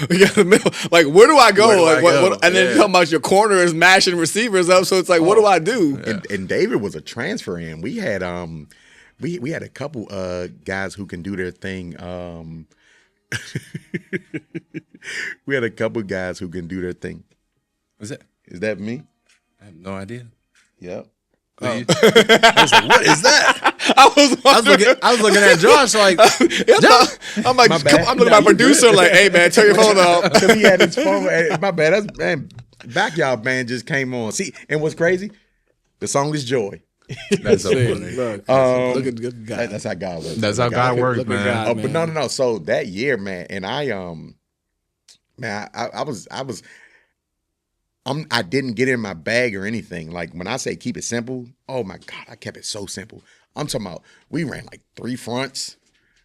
we got the middle. Like, where do I go? What, and then talking about your corner is mashing receivers up. So it's like, what do I do? And David was a transfer in. We had we had a couple guys who can do their thing. We had a couple guys who can do their thing. Is that me? I have no idea. Yep. I was like, what is that? I was looking at Josh like, I'm like, I'm looking at my producer like, hey man, turn your phone off. Because he had his phone. My bad. Backyard band just came on. See, and what's crazy? The song is Joy. That's so funny. Look at good guy. That's how God works. That's how God works, man. God, man. But no. So that year, man, and I didn't get in my bag or anything. Like when I say keep it simple, oh my God, I kept it so simple. I'm talking about we ran like 3 fronts.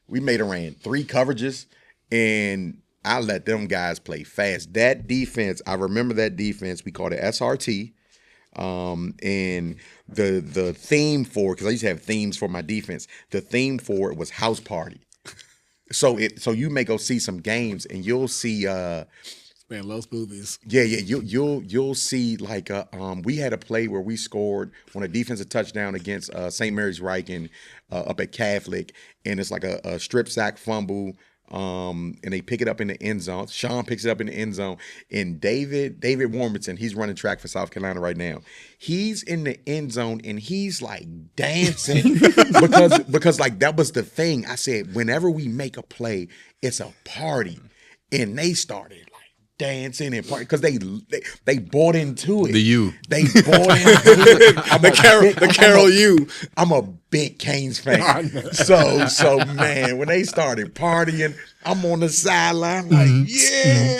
We ran 3 coverages, and I let them guys play fast. That defense, I remember that defense. We called it SRT. And the theme for it, because I used to have themes for my defense. The theme for it was house party. So you may go see some games and you'll see Man, Los Boobies. Yeah, you'll see like we had a play where we scored on a defensive touchdown against St. Mary's Riken up at Catholic, and it's like a strip sack fumble. And they pick it up in the end zone. Sean picks it up in the end zone. And David Warmington, he's running track for South Carolina right now. He's in the end zone and he's like dancing because like that was the thing. I said, whenever we make a play, it's a party. And they started like dancing and party because they bought into it. The U. They bought into it. The Carroll U. I'm a big Canes fan. So man, when they started partying, I'm on the sideline like, yeah.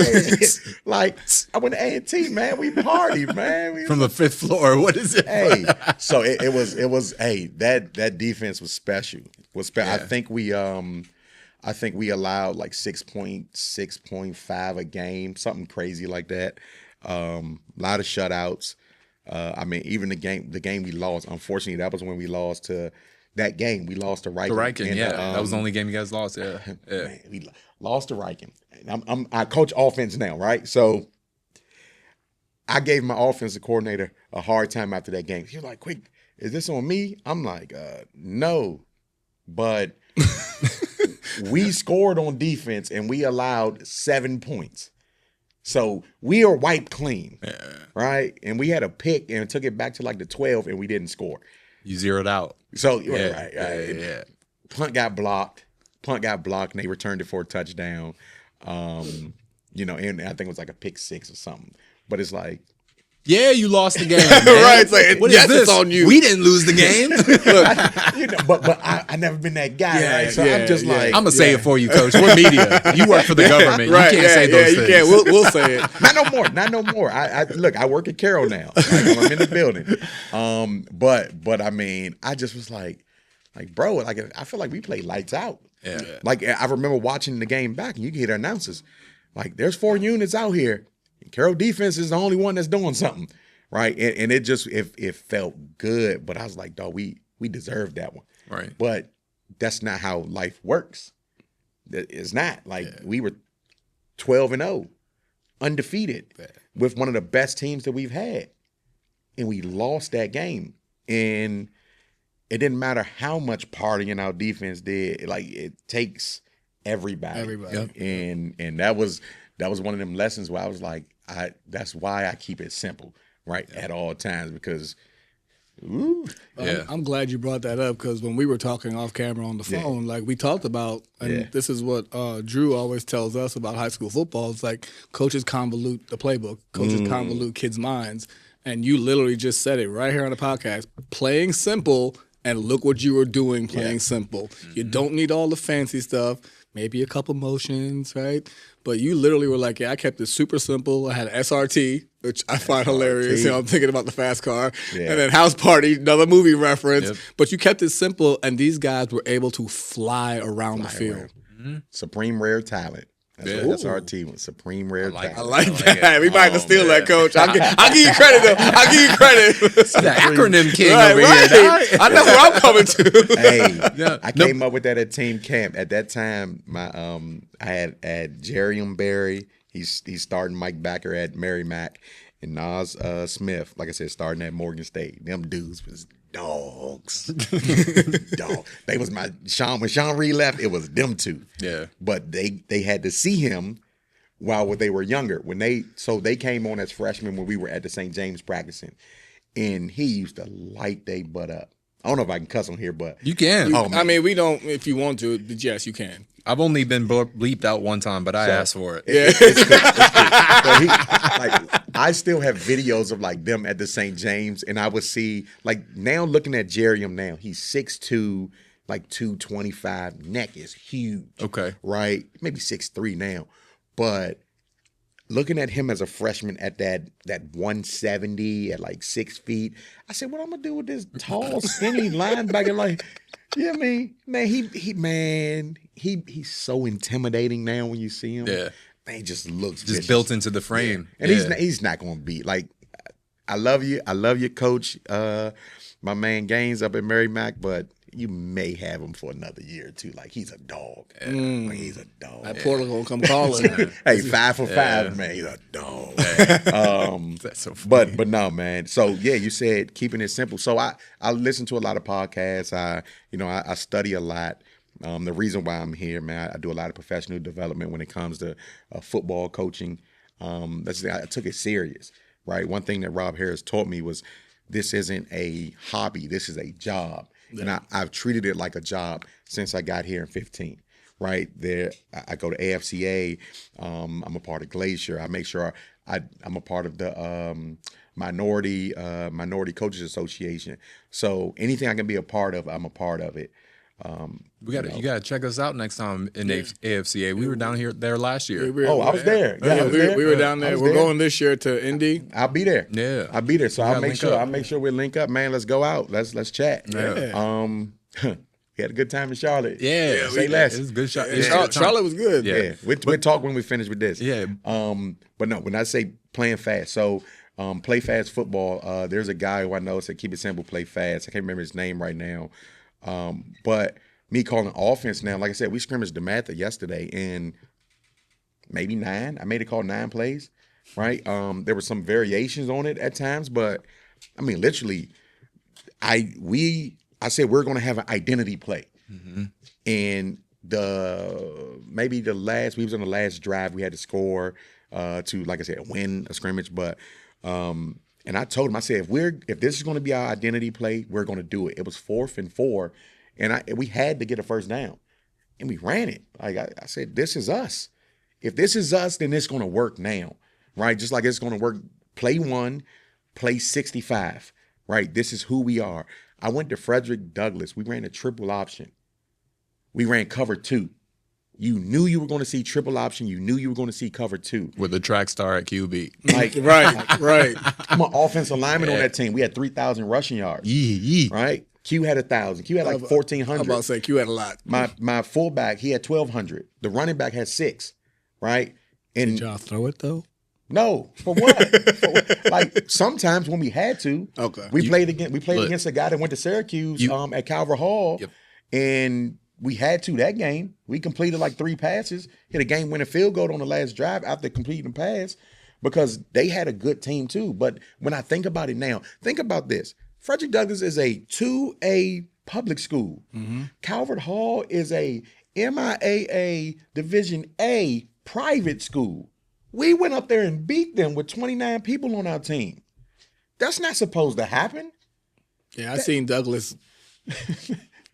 Like, I went to A&T, man. We party, man. From the 5th floor. What is it? Hey, so it was hey, that defense was special. Yeah. I think we allowed like 6.5 a game, something crazy like that. A lot of shutouts. I mean, even the game we lost. Unfortunately, that was when we lost to that game. We lost to Riken. That was the only game you guys lost. Yeah, Man, we lost to Riken. I coach offense now, right? So I gave my offensive coordinator a hard time after that game. He was like, "Quick, is this on me?" I'm like, "No," but. We scored on defense and we allowed 7 points. So we are wiped clean, right? And we had a pick and took it back to like the 12 and we didn't score. You zeroed out. So, right. Punt got blocked and they returned it for a touchdown. And I think it was like a pick 6 or something. But it's like, yeah, you lost the game, man. Right? It's like, what yes, is this? It's on you. We didn't lose the game. Look, but I never been that guy. Right? So I'm just like, I'm gonna say it for you, Coach. We're media. You work for the government. Right? You can't say those things. Yeah, we'll say it. Not no more. I work at Carroll now. I'm in the building. But I mean, I just was like, bro, like I feel like we played lights out. Yeah. Like I remember watching the game back, and you can hear the announcers, like, there's 4 units out here. Carroll defense is the only one that's doing something, right? And it just it felt good, but I was like, dog, we deserved that one, right? But that's not how life works. It's not like we were 12-0, undefeated with one of the best teams that we've had, and we lost that game. And it didn't matter how much partying our defense did; like it takes everybody. Yep. And that was one of them lessons where I was like, that's why I keep it simple, right, at all times, because I'm glad you brought that up, because when we were talking off camera on the phone, like we talked about, and this is what Drew always tells us about high school football, it's like coaches convolute the playbook, coaches convolute kids' minds, and you literally just said it right here on the podcast, playing simple, and look what you were doing playing simple. You don't need all the fancy stuff, maybe a couple motions, right? But you literally were like, I kept it super simple. I had SRT, which I find hilarious. I'm thinking about the fast car. And then House Party, another movie reference. Yep. But you kept it simple, and these guys were able to fly around the field. Mm-hmm. Supreme rare talent. That's what SRT was. Supreme rare talent. I like that. We might have to steal that, Coach. I'll give you credit, though. I'll give you credit. The acronym king over here. I know where I'm coming to. Hey, I came up with that at team camp. At that time, I had Derian Berry. He's starting Mike Backer at Merrimack, and Nas Smith, like I said, starting at Morgan State. Them dudes was dogs. They was my Sean. When Sean Reed left, it was them two. Yeah. But they had to see him while they were younger. So they came on as freshmen when we were at the St. James practicing, and he used to light they butt up. I don't know if I can cuss on here, but you can. I mean, we don't. If you want to, yes, you can. I've only been bleeped out one time, but I asked for it. It's good. So I still have videos of like them at the St. James, and I would see like now looking at Jerium now, he's 6'2", like 225, neck is huge. Okay. Right? Maybe 6'3" now. But looking at him as a freshman at that 170 at like 6 feet, I said, what I'm gonna do with this tall, skinny linebacker? Like, you know what I mean? Man, he's so intimidating now when you see him. Yeah. he just looks just vicious. built into the frame. And he's not going to beat. Like, I love you, Coach. My man Gaines up at Merrimack, but you may have him for another year or two. Like, he's a dog. Like, he's a dog. That Porter gonna come calling. Hey, 5 for 5, man. He's a dog. That's so funny. But no, man. So yeah, you said keeping it simple. So I listen to a lot of podcasts. I study a lot. The reason why I'm here, man, I do a lot of professional development when it comes to football coaching. I took it serious, right? One thing that Rob Harris taught me was this isn't a hobby. This is a job. Yeah. And I've treated it like a job since I got here in 15. Right there, I go to AFCA. I'm a part of Glacier. I make sure I'm a part of the Minority Coaches Association. So anything I can be a part of, I'm a part of it. You gotta check us out next time in AFCA. We were down there last year. I was there. We were down there. We're going this year to Indy. I'll be there. Yeah, I'll be there. So I'll make sure we link up, man. Let's go out. Let's chat. Yeah. We had a good time in Charlotte. Yeah, say less. It was good. Charlotte was good. Yeah, we'll talk when we finish with this. Yeah. But no, when I say playing fast, so play fast football. There's a guy who I know said keep it simple, play fast. I can't remember his name right now. But me calling offense now, like I said, we scrimmaged DeMatha yesterday in maybe 9. I made it call 9 plays, right? There were some variations on it at times, but I mean, literally, I said we're going to have an identity play, and we was on the last drive, we had to score to, like I said, win a scrimmage, but. And I told him, I said, if this is going to be our identity play, we're going to do it. It was 4th and 4, and we had to get a first down, and we ran it. Like I said, this is us. If this is us, then it's going to work now, right? Just like it's going to work. Play 1, play 65, right? This is who we are. I went to Frederick Douglass. We ran a triple option. We ran cover 2. You knew you were going to see triple option. You knew you were going to see cover 2. With the track star at QB. Right. I'm an offensive lineman on that team. We had 3,000 rushing yards. Right? Q had 1,000. Q had like 1,400. I'm about to say Q had a lot. My fullback, he had 1,200. The running back had 6. Right? And did y'all throw it though? No. For what? Like sometimes when we had to. Okay. We played against a guy that went to Syracuse at Calvert Hall, and we had to that game. We completed like 3 passes, hit a game-winning field goal on the last drive after completing the pass because they had a good team too. But when I think about it now, think about this. Frederick Douglass is a 2A public school. Calvert Hall is a MIAA Division A private school. We went up there and beat them with 29 people on our team. That's not supposed to happen. Yeah, I seen Douglass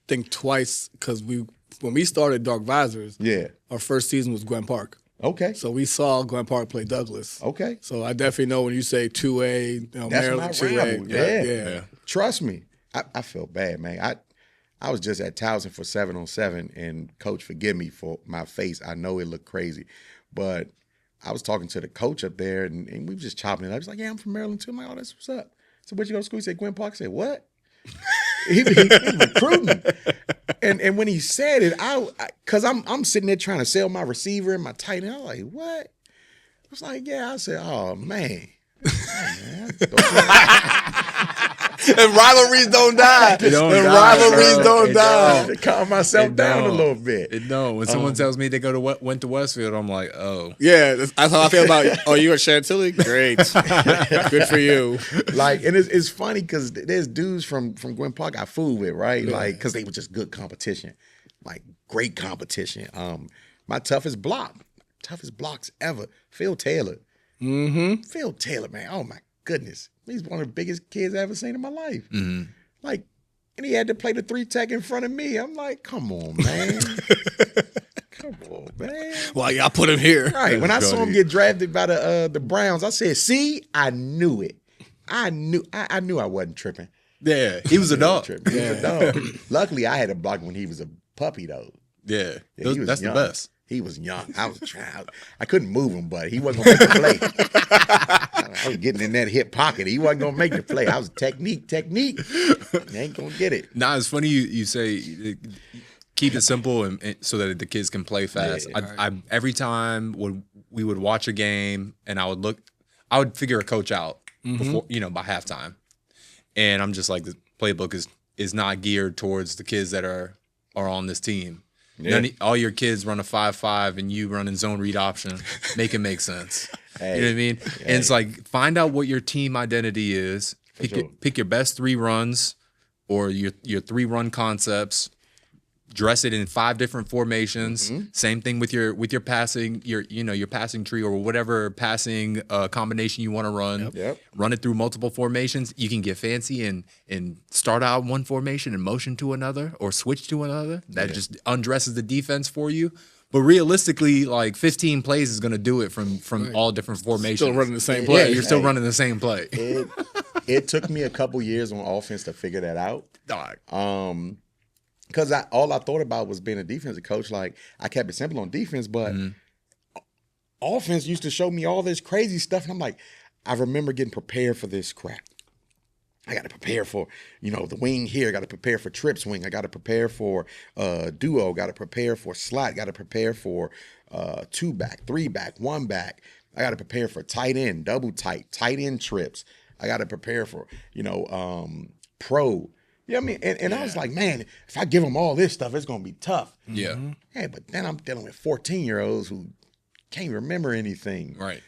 think twice because when we started Dark Visors, our first season was Gwen Park. Okay. So we saw Gwen Park play Douglass. Okay. So I definitely know when you say 2A, that's Maryland 2A. Yeah. Trust me. I feel bad, man. I was just at Towson for 7-on-7, and Coach, forgive me for my face. I know it looked crazy, but I was talking to the coach up there, and we were just chopping it up. He's like, yeah, I'm from Maryland too. I'm like, oh, that's what's up. So where'd you go to school? He said, Gwen Park. I said, what? he recruiting. And when he said it, because I'm sitting there trying to sell my receiver and my tight end. I was like, what? I was like, yeah. I said, oh, man. And rivalries don't die. Rivalries don't die. To calm myself down a little bit. It don't. When someone tells me they went to Westfield, I'm like, oh. Yeah, that's how I feel about, oh, you at Chantilly? Great. Good for you. Like, and it's funny because there's dudes from Gwen Park I fooled with, right? Yeah. Like, because they were just good competition. Like, great competition. My toughest blocks ever, Phil Taylor. Phil Taylor, man. Oh, my goodness. He's one of the biggest kids I ever seen in my life. Like, and he had to play the 3-tech in front of me. I'm like, come on, man. Come on, man. Well, y'all put him here. Right. When I saw him get drafted by the Browns, I said, see, I knew it. I knew I wasn't tripping. Yeah. He was a dog. He was a dog. Luckily, I had to block him when he was a puppy, though. Yeah. That's the best. He was young. I was trying. I couldn't move him, but he wasn't going to make the play. I was getting in that hip pocket. He wasn't going to make the play. I was technique. He ain't going to get it. Nah, it's funny you say keep it simple and so that the kids can play fast. Yeah, I every time we would watch a game, and I would figure a coach out before, by halftime. And I'm just like, the playbook is not geared towards the kids that are on this team. Yeah. All your kids run a 5-5 and you run in zone read option. Make it make sense. Hey, you know what I mean? Hey. And it's like, find out what your team identity is. Pick your best 3 runs or your 3-run concepts. Dress it in 5 different formations. Same thing with your passing, your passing tree or whatever passing combination you want to run. Yep. Run it through multiple formations. You can get fancy and start out one formation and motion to another or switch to another. That just undresses the defense for you. But realistically, like 15 plays is going to do it from all different formations. Still running the same play. Yeah, you're still running the same play. It took me a couple years on offense to figure that out. Because all I thought about was being a defensive coach. Like, I kept it simple on defense, but offense used to show me all this crazy stuff. And I'm like, I remember getting prepared for this crap. I got to prepare for, the wing here. I got to prepare for trip swing. I got to prepare for duo. Got to prepare for slot. Got to prepare for 2-back, 3-back, 1-back. I got to prepare for tight end, double tight end trips. I got to prepare for, pro. You know what I mean? And I was like, man, if I give them all this stuff, it's going to be tough. Yeah. Hey, but then I'm dealing with 14-year-olds who can't remember anything. Right.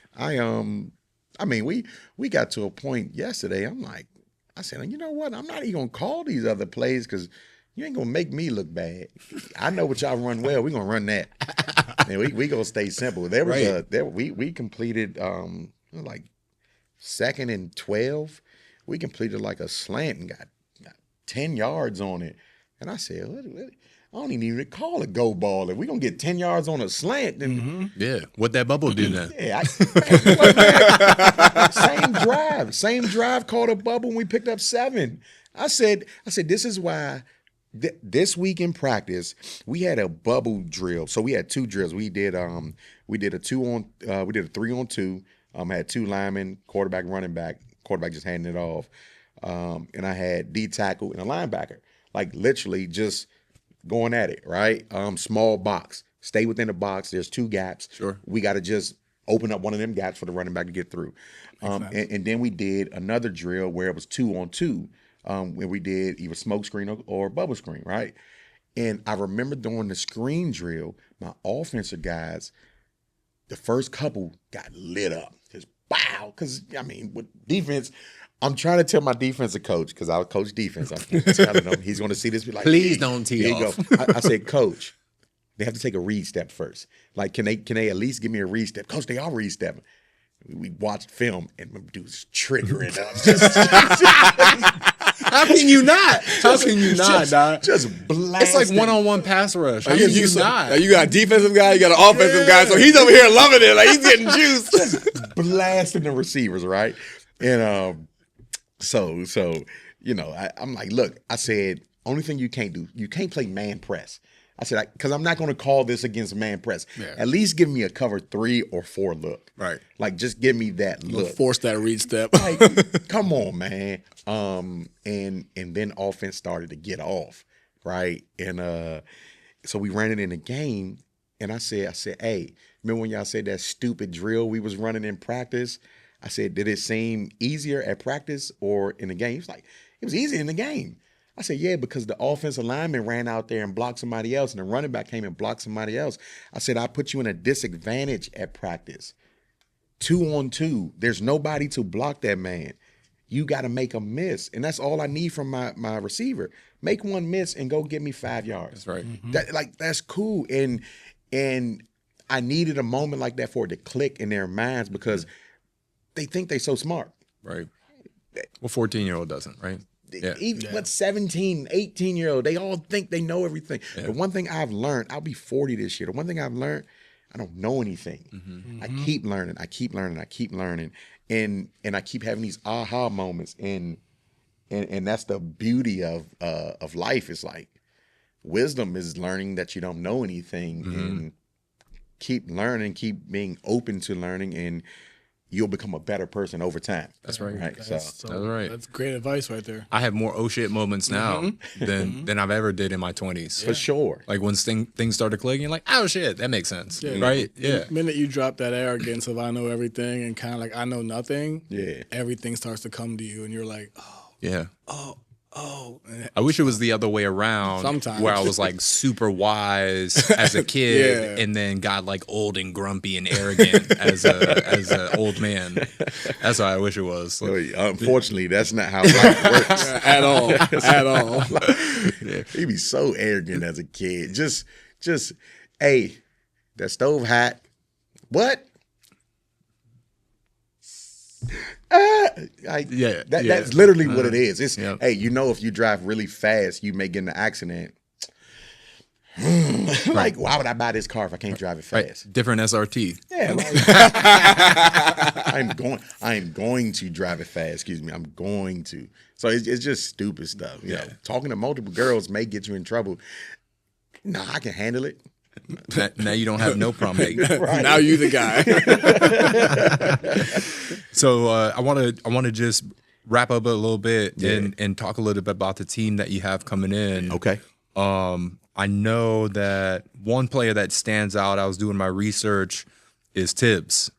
We got to a point yesterday. I said, you know what? I'm not even going to call these other plays because you ain't going to make me look bad. I know what y'all run well. We're going to run that. And we going to stay simple. There was we completed like 2nd and 12. We completed like a slant and got 10 yards on it. And I said, I don't even call it go ball. If we're going to get 10 yards on a slant, then... Yeah. What that bubble do then? Yeah. Same drive called a bubble when we picked up 7. I said, this is why this week in practice, we had a bubble drill. So we had 2 drills. We did a 3-on-2. Had 2 linemen, quarterback, running back. Quarterback just handing it off. And I had D tackle and a linebacker, like literally just going at it, right? Small box, stay within the box. There's 2 gaps. Sure. We got to just open up one of them gaps for the running back to get through. And then we did another drill where it was 2-on-2, where we did either smoke screen or bubble screen, right? And I remember during the screen drill, my offensive guys, the first couple got lit up. Just wow. Because, with defense, I'm trying to tell my defensive coach, because I'll coach defense. I'm telling him he's going to see this. Be like, please don't tee off. Here you go. I said, Coach, they have to take a read step first. Like, can they at least give me a read step? Coach, they are read stepping. We watched film and them dudes triggering us. How can you not? How can you not, dog? Just blast. It's like one-on-one pass rush. How can you not? You got a defensive guy, you got an offensive guy, so he's over here loving it. Like, he's getting juice. Just blasting the receivers, right? And so I'm like, look, I said, only thing you can't do, you can't play man press. I said, because I'm not going to call this against man press. Yeah. At least give me a cover 3 or 4 look. Right. Like, just give me that look. Force that read step. Like, come on, man. And then offense started to get off, right? And so we ran it in the game, and I said, hey, remember when y'all said that stupid drill we was running in practice? I said, did it seem easier at practice or in the game? He was like, it was easy in the game. I said, yeah, because the offensive lineman ran out there and blocked somebody else, and the running back came and blocked somebody else. I said, I put you in a disadvantage at practice. 2-on-2. There's nobody to block that man. You got to make a miss, and that's all I need from my receiver. Make one miss and go get me 5 yards. That's right. That's cool. And I needed a moment like that for it to click in their minds because they think they're so smart. Right. Well, 14-year-old doesn't, right? But 17, 18-year-old, they all think they know everything. Yeah. The one thing I've learned, I'll be 40 this year. The one thing I've learned, I don't know anything. I keep learning. And I keep having these aha moments. And that's the beauty of life. It's like wisdom is learning that you don't know anything and keep learning, keep being open to learning. And you'll become a better person over time. That's right. Right. That's right. That's great advice right there. I have more oh shit moments now than I've ever did in my 20s. For sure. Like when things started clicking, you're like, oh shit, that makes sense. Yeah. Right? Yeah. The minute you drop that arrogance of I know everything and kind of like I know nothing, everything starts to come to you and you're like, oh. Yeah. Oh. I wish it was the other way around. Sometimes. Where I was like super wise as a kid and then got like old and grumpy and arrogant as a old man. That's how I wish it was. Like, unfortunately, that's not how life works. At all. He'd be so arrogant as a kid. Just, hey, that stove hot. What? That's literally what it is. It's hey, if you drive really fast, you may get in an accident. Like, why would I buy this car if I can't drive it fast? Right. Different SRT. Yeah, I'm going to drive it fast. Excuse me, I'm going to. So it's just stupid stuff. You know, talking to multiple girls may get you in trouble. Nah, I can handle it. Now you don't have no problem. Right. Now you the guy. So I want to just wrap up a little bit and talk a little bit about the team that you have coming in. Okay. I know that one player that stands out, I was doing my research, is Tibbs,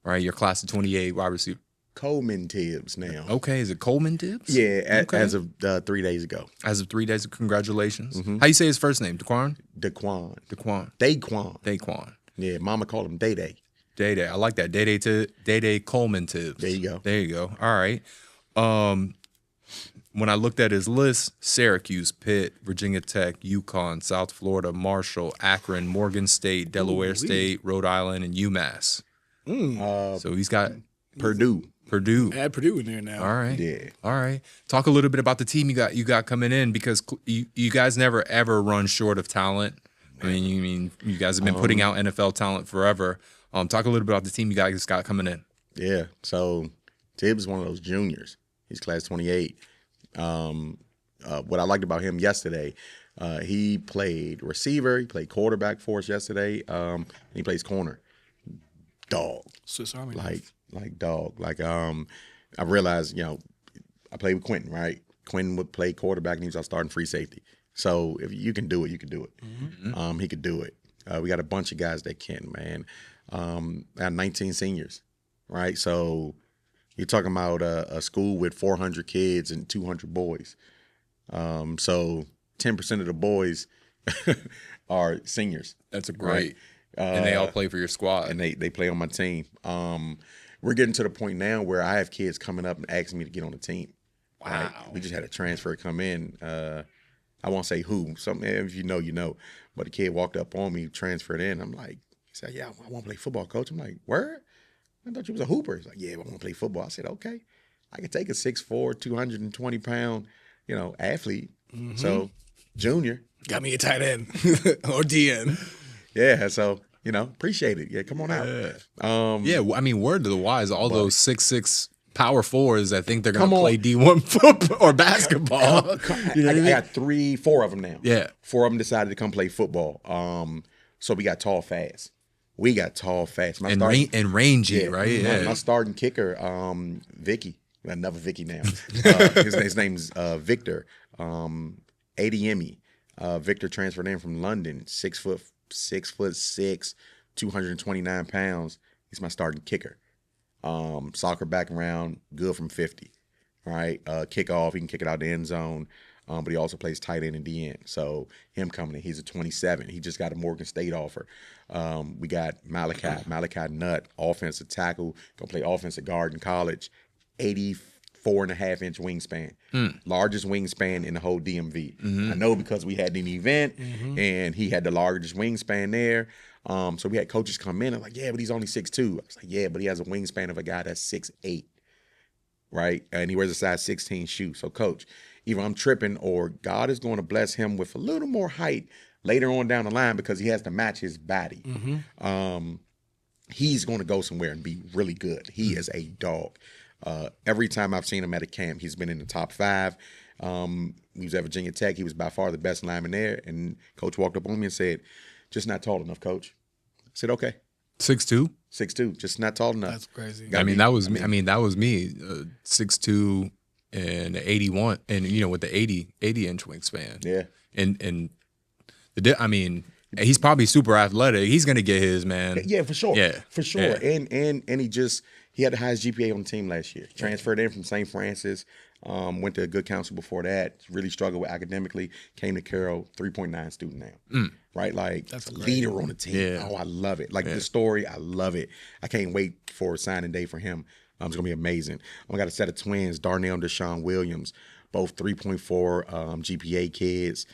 right? Your class of 28 wide receiver. Coleman Tibbs now. Okay, is it Coleman Tibbs? Yeah, as of 3 days ago. As of 3 days, congratulations. How you say his first name? Daquan? Daquan. Yeah, mama called him Day-Day. Day-Day, I like that. Day-Day Coleman Tibbs. There you go. All right. When I looked at his list, Syracuse, Pitt, Virginia Tech, UConn, South Florida, Marshall, Akron, Morgan State, Delaware State, Rhode Island, and UMass. So he's got Purdue. Add Purdue in there now. All right. Yeah. All right. Talk a little bit about the team you got coming in, because you guys never ever run short of talent. I mean, you guys have been putting out NFL talent forever. Talk a little bit about the team you guys got coming in. Yeah. So Tibbs is one of those juniors. He's class 28. What I liked about him yesterday, he played receiver, he played quarterback for us yesterday, and he plays corner. Dog. Swiss Army. Like dog. I realized, I played with Quentin, right? Quentin would play quarterback and he was our starting free safety. So if you can do it, you can do it. Mm-hmm. He could do it. We got a bunch of guys that can, man. I have 19 seniors, right? So you're talking about a school with 400 kids and 200 boys. So 10% of the boys are seniors. That's great. Right? And they all play for your squad. And they play on my team. We're getting to the point now where I have kids coming up and asking me to get on the team. Wow. Right? We just had a transfer come in. I won't say who. If you know. But a kid walked up on me, transferred in. I'm like, he said, yeah, I want to play football, coach. I'm like, word? I thought you was a hooper. He's like, yeah, I want to play football. I said, okay. I can take a 6'4", 220-pound, athlete. Mm-hmm. So, junior. Got me a tight end or DN. Yeah, so, appreciate it. Yeah, come on out. Word to the wise, all those 6'6" power fours that think they're going to play D1 football or basketball. I got 4 of them now. Yeah. 4 of them decided to come play football. So we got tall, fast. And rangy, right? Yeah. My starting kicker, Vicky. Another Vicky now. His name's Victor. ADME. Victor transferred in from London. 6'6", 229 pounds. He's my starting kicker. Soccer background, good from 50. Right? Kickoff, he can kick it out the end zone. But he also plays tight end and DN. So him coming in, he's a 27. He just got a Morgan State offer. We got Malachi Nutt, offensive tackle, gonna play offensive guard in college, 84.5-inch wingspan, largest wingspan in the whole DMV. Mm-hmm. I know because we had an event and he had the largest wingspan there. So we had coaches come in and like, yeah, but he's only 6'2". I was like, yeah, but he has a wingspan of a guy that's 6'8", right? And he wears a size 16 shoe. So coach, either I'm tripping or God is going to bless him with a little more height later on down the line because he has to match his body. Mm-hmm. He's going to go somewhere and be really good. He is a dog. Every time I've seen him at a camp, he's been in the top 5. He was at Virginia Tech. He was by far the best lineman there. And coach walked up on me and said, just not tall enough, coach. I said, okay. 6'2"? 6'2", just not tall enough. That's crazy. That was me. That was me. 6'2" and 81, and with the 80-inch wingspan. Yeah. And he's probably super athletic. He's gonna get his, man. Yeah, for sure. Yeah, for sure. Yeah. And he had the highest GPA on the team last year. Transferred in from St. Francis. Went to a good council before that. Really struggled with academically. Came to Carroll, 3.9 student now. Right, like that's a leader on the team. Yeah. Oh, I love it. Like the story, I love it. I can't wait for signing day for him. It's gonna be amazing. I got a set of twins, Darnell and Deshaun Williams, both 3.4 GPA kids.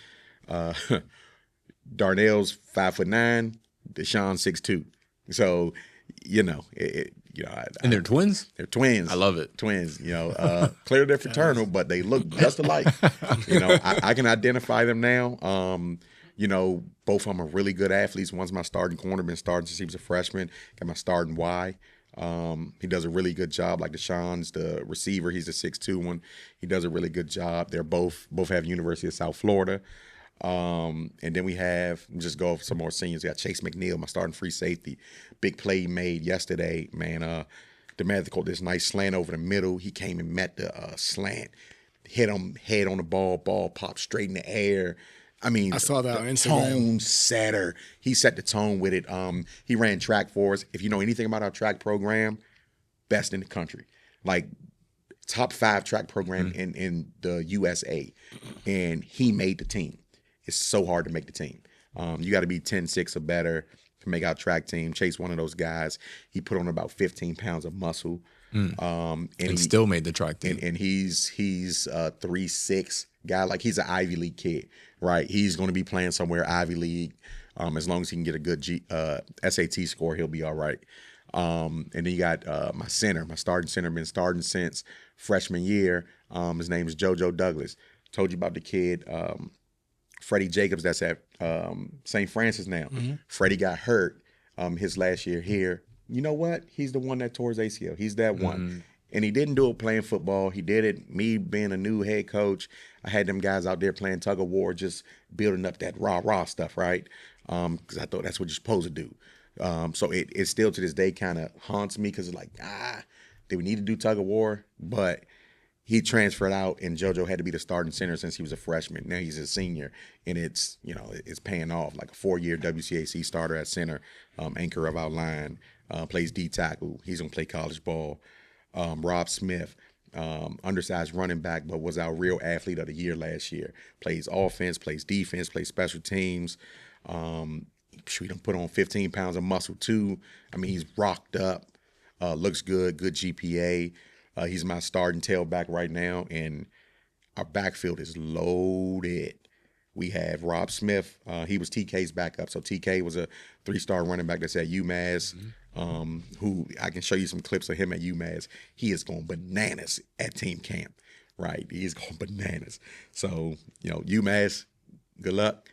Darnell's 5'9", Deshaun 6'2". So, and they're twins? They're twins. I love it. Twins, clear they're fraternal, but they look just alike. I can identify them now. Both of them are really good athletes. One's my starting corner, been starting since he was a freshman. Got my starting Y. He does a really good job. Like Deshaun's the receiver. He's the 6'2" one. He does a really good job. They're both have University of South Florida. And then we have, just go over some more seniors. We got Chase McNeil, my starting free safety. Big play he made yesterday, man. The man caught this nice slant over the middle. He came and met the slant, hit him head on the ball popped straight in the air. I saw that on Instagram. Tone setter. He set the tone with it. He ran track for us. If you know anything about our track program, best in the country. Like top 5 track program in the USA. And he made the team. It's so hard to make the team. You got to be 10'6" or better to make our track team. Chase, one of those guys, he put on about 15 pounds of muscle. And he still made the track team. And he's a 3'6" guy. Like, he's an Ivy League kid, right? He's going to be playing somewhere Ivy League. As long as he can get a good SAT score, he'll be all right. And then you got my starting center, been starting since freshman year. His name is JoJo Douglas. Told you about the kid, Freddie Jacobs, that's at St. Francis now. Freddie got hurt his last year here. You know what? He's the one that tore his ACL. He's that one. And he didn't do it playing football. He did it, me being a new head coach. I had them guys out there playing tug of war, just building up that rah-rah stuff, right? Because I thought that's what you're supposed to do. So it still to this day kind of haunts me because it's like, did we need to do tug of war? But he transferred out, and JoJo had to be the starting center since he was a freshman. Now he's a senior, and it's paying off. Like a 4-year WCAC starter at center, anchor of our line, plays D tackle. He's gonna play college ball. Rob Smith, undersized running back, but was our real athlete of the year last year. Plays offense, plays defense, plays special teams. We done put on 15 pounds of muscle too. He's rocked up, looks good GPA. He's my starting tailback right now, and our backfield is loaded. We have Rob Smith. He was TK's backup. So TK was a 3-star running back that's at UMass, who I can show you some clips of him at UMass. He is going bananas at team camp, right? He is going bananas. So, UMass, good luck.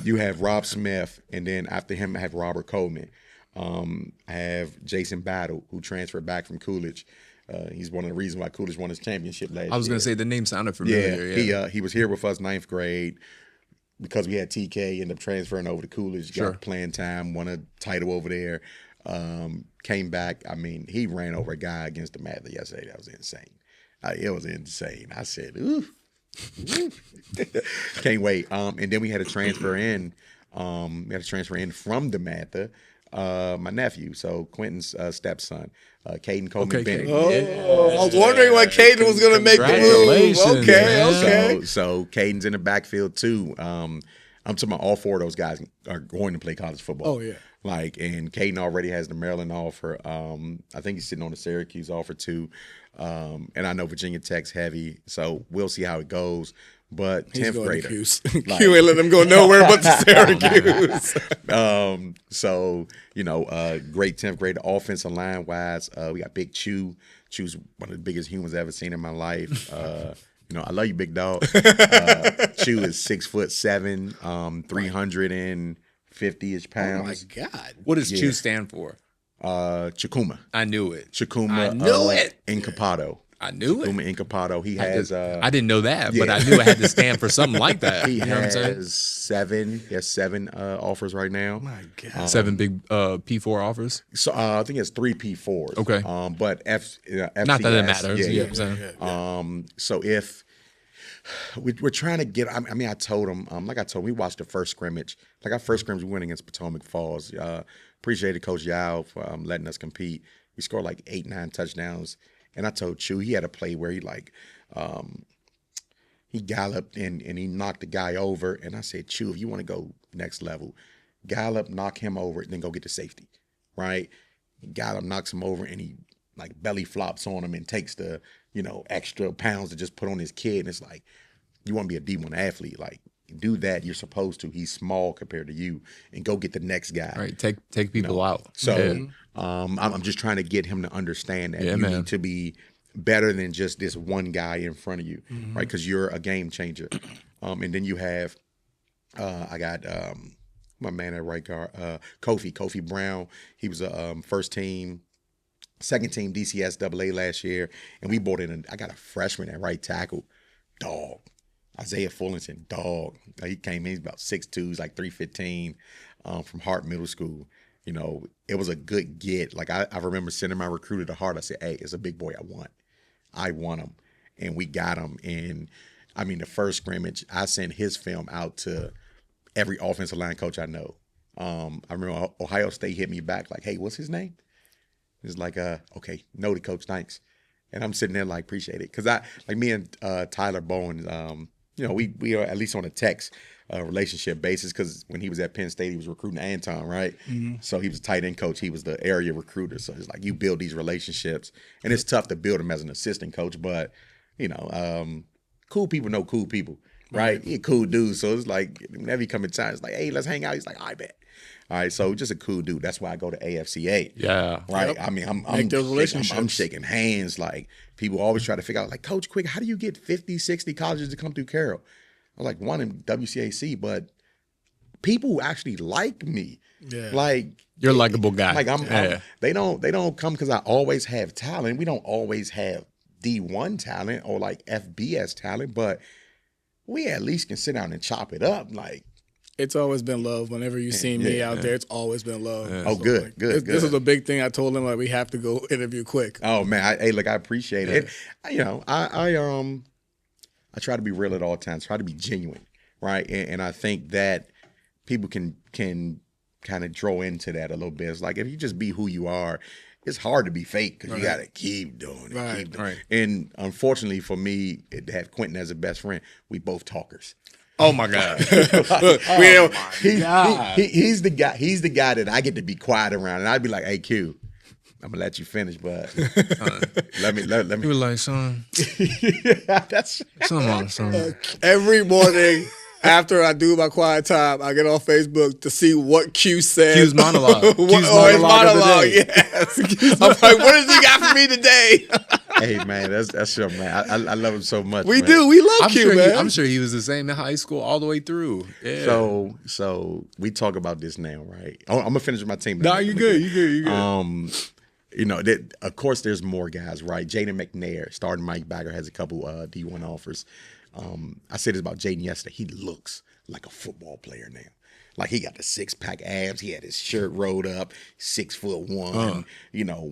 You have Rob Smith, and then after him, I have Robert Coleman. I have Jason Battle, who transferred back from Coolidge. He's one of the reasons why Coolidge won his championship last year. I was going to say the name sounded familiar. Yeah, he was here with us 9th grade. Because we had TK, ended up transferring over to Coolidge, got playing time, won a title over there, came back. He ran over a guy against the Mather yesterday. That was insane. It was insane. I said, ooh. Can't wait. And then we had a transfer in. From the Mather. My nephew, so Quentin's stepson, Caden Coleman Bennett. I was wondering when Caden was going to make the move. Okay. So Caden's in the backfield too. I'm talking about all 4 of those guys are going to play college football. Oh yeah. And Caden already has the Maryland offer. I think he's sitting on the Syracuse offer too. And I know Virginia Tech's heavy, so we'll see how it goes. But 10th grader. Q ain't let them go nowhere but to Syracuse. Great 10th grader. Offensive line wise, we got Big Chew. Chew's one of the biggest humans I've ever seen in my life. I love you, big dog. Chew is 6'7", 350-ish pounds. Oh my God. What does Chew stand for? Chakuma. I knew it. Chakuma. I knew it. Incapado. I knew it. Incapado. He has. I didn't know that, but I knew it had to stand for something like that. He you know has what I'm saying? 7. He has 7 offers right now. My God. 7 big P4 offers. So I think it's 3 P4s. Okay. But FCS, not that it matters. Yeah. You know what I'm saying? So if we're trying to get, I mean, I told him, like I told him, we watched the first scrimmage. Like our first scrimmage, we went against Potomac Falls. Appreciated Coach Yao for letting us compete. We scored like 8, 9 touchdowns. And I told Chew he had a play where he galloped and he knocked the guy over. And I said, Chew, if you want to go next level, gallop, knock him over, then go get the safety, right? Gallop knocks him over and he like belly flops on him and takes the, extra pounds to just put on his kid. And it's like, you want to be a D1 athlete, like do that. You're supposed to. He's small compared to you, and go get the next guy. Right, take people out. So I'm just trying to get him to understand that you need to be better than just this one guy in front of you, right? Because you're a game changer. And then you have, I got my man at right guard, Kofi Brown. He was a second team DCS AA last year, and we brought in. I got a freshman at right tackle, dog. Isaiah Fullington, dog. He came in, he's about 6'2", he's like 315, from Hart Middle School. It was a good get. Like I remember sending my recruiter to Hart. I said, hey, it's a big boy I want him. And we got him. And I mean, the first scrimmage, I sent his film out to every offensive line coach I know. I remember Ohio State hit me back like, hey, what's his name? It's like, okay, noted, coach, thanks. And I'm sitting there like, appreciate it. Because me and Tyler Bowen, we are at least on a text relationship basis, because when he was at Penn State, he was recruiting Anton, right? Mm-hmm. So he was a tight end coach. He was the area recruiter. So it's like you build these relationships, and it's tough to build them as an assistant coach. But cool people know cool people, right? He a cool dude. So it's like whenever he come in town, it's like, hey, let's hang out. He's like, I bet. All right, so just a cool dude. That's why I go to AFCA. Yeah. Right. Yep. I mean, I'm shaking hands. Like people always try to figure out, like, Coach, quick, how do you get 50, 60 colleges to come through Carroll? I was like, one in WCAC, but people who actually like me. Yeah. Like you're a likable guy. Like they don't come because I always have talent. We don't always have D1 talent or like FBS talent, but we at least can sit down and chop it up. Like, it's always been love. Whenever you see me out there, it's always been love. Yeah. Oh, so good. This is a big thing. I told him, like, we have to go interview quick. Oh man, I appreciate it. I try to be real at all times. Try to be genuine, right? And I think that people can kind of draw into that a little bit. It's like if you just be who you are, it's hard to be fake because you got to keep doing it. Right. And unfortunately for me, to have Quentin as a best friend, we both talkers. Oh my God! He's the guy. He's the guy that I get to be quiet around, and I'd be like, "Hey, Q, I'm gonna let you finish, but let me." You were like, son, that's son. Every morning after I do my quiet time, I get on Facebook to see what Q said. Q's monologue. His monologue. Yes. I'm like, what has he got for me today? Hey man, that's your man. I love him so much. We do. We love Q, man. I'm sure he was the same in high school all the way through. Yeah. So we talk about this now, right? I'm gonna finish with my team. No, you good. You good. Of course, there's more guys, right? Jaden McNair, starting Mike Bagger, has a couple D1 offers. I said this about Jaden yesterday. He looks like a football player now. Like he got the 6-pack abs. He had his shirt rolled up, 6'1".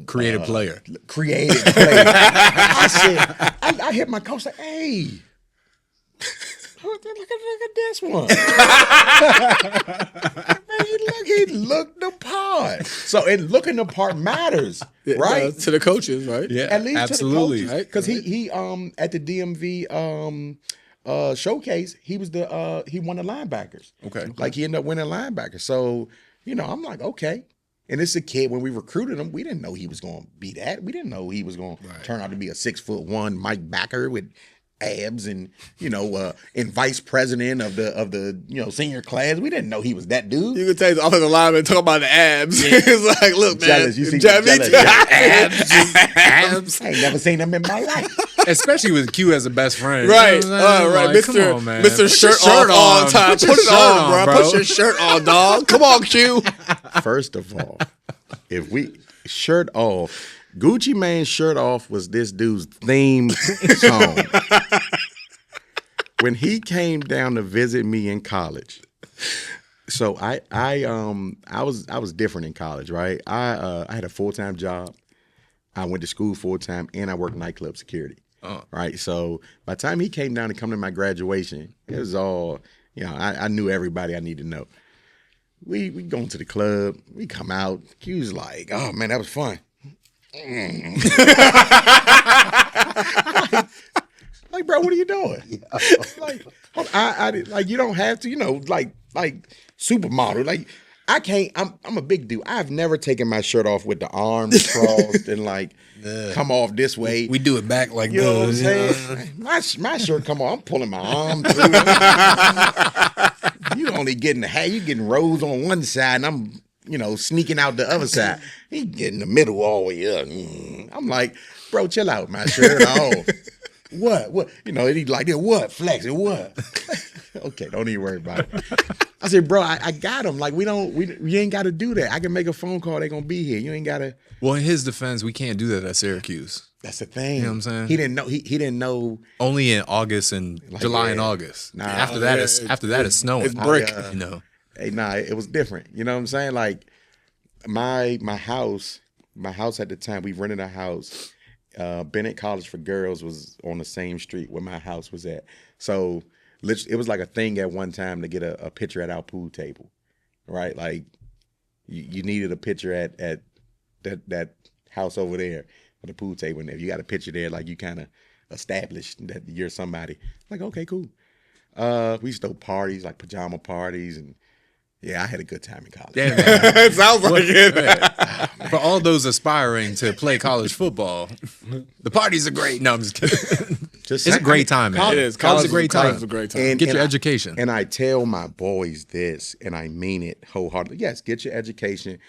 Creative player. Creative player. I said, I hit my coach like, hey, look at this one. Man, he looked the part. So, and looking the part matters, right? To the coaches, right? Yeah, at least absolutely. Because he at the DMV showcase, he won the linebackers. Okay. Like he ended up winning linebackers. So, I'm like, okay. And it's a kid, when we recruited him, we didn't know he was going to be that. We didn't know he was going to turn out to be a 6'1" Mike Backer with abs and vice president of the senior class. We didn't know he was that dude. You could tell he's offensive lineman talking about the abs. Yeah. It's like, look, man, jealous. You see jealous. Abs. I ain't never seen them in my life. Especially with Q as a best friend. Right. Right. Mr. Shirt off all the time. Put it on, bro. Put your shirt on, dog. Come on, Q. First of all, if we shirt off, Gucci Mane's Shirt Off was this dude's theme song. When he came down to visit me in college. So I was different in college, right? I had a full-time job. I went to school full-time, and I worked nightclub security. Right. So by the time he came down to come to my graduation, it was all, I knew everybody I needed to know. We going to the club, we come out, he was like, oh man, that was fun. Like, bro, what are you doing? Like, you don't have to, like supermodel. Like, I can't. I'm a big dude. I've never taken my shirt off with the arms crossed and like come off this way. We do it back like you know what I'm saying? My shirt come off. I'm pulling my arm through. You only getting you getting rows on one side, and I'm sneaking out the other side. He getting the middle all the way up. I'm like, bro, chill out, my shirt off. What? He's like, what? Flexing, what? Okay, don't even worry about it. I said, bro, I got him. Like, we ain't got to do that. I can make a phone call. They're going to be here. You ain't got to. Well, in his defense, we can't do that at Syracuse. That's the thing. You know what I'm saying? He didn't know. He didn't know. Only in August and July and August. Nah, after that, it's snowing. It's brick. Hey, it was different. You know what I'm saying? Like, my house at the time, we rented a house. Bennett College for Girls was on the same street where my house was at. So it was like a thing at one time to get a picture at our pool table, right? Like you needed a picture at that house over there at the pool table. And if you got a picture there, like you kind of established that you're somebody. Like, okay, cool. We used to throw parties, like pajama parties, and yeah, I had a good time in college. Yeah, it sounds like it. Right. For all those aspiring to play college football, the parties are great. No, I'm just kidding. It's a great time, man. It is. College is a great time. College is a great time. Get your education. And I tell my boys this, and I mean it wholeheartedly. Yes, get your education.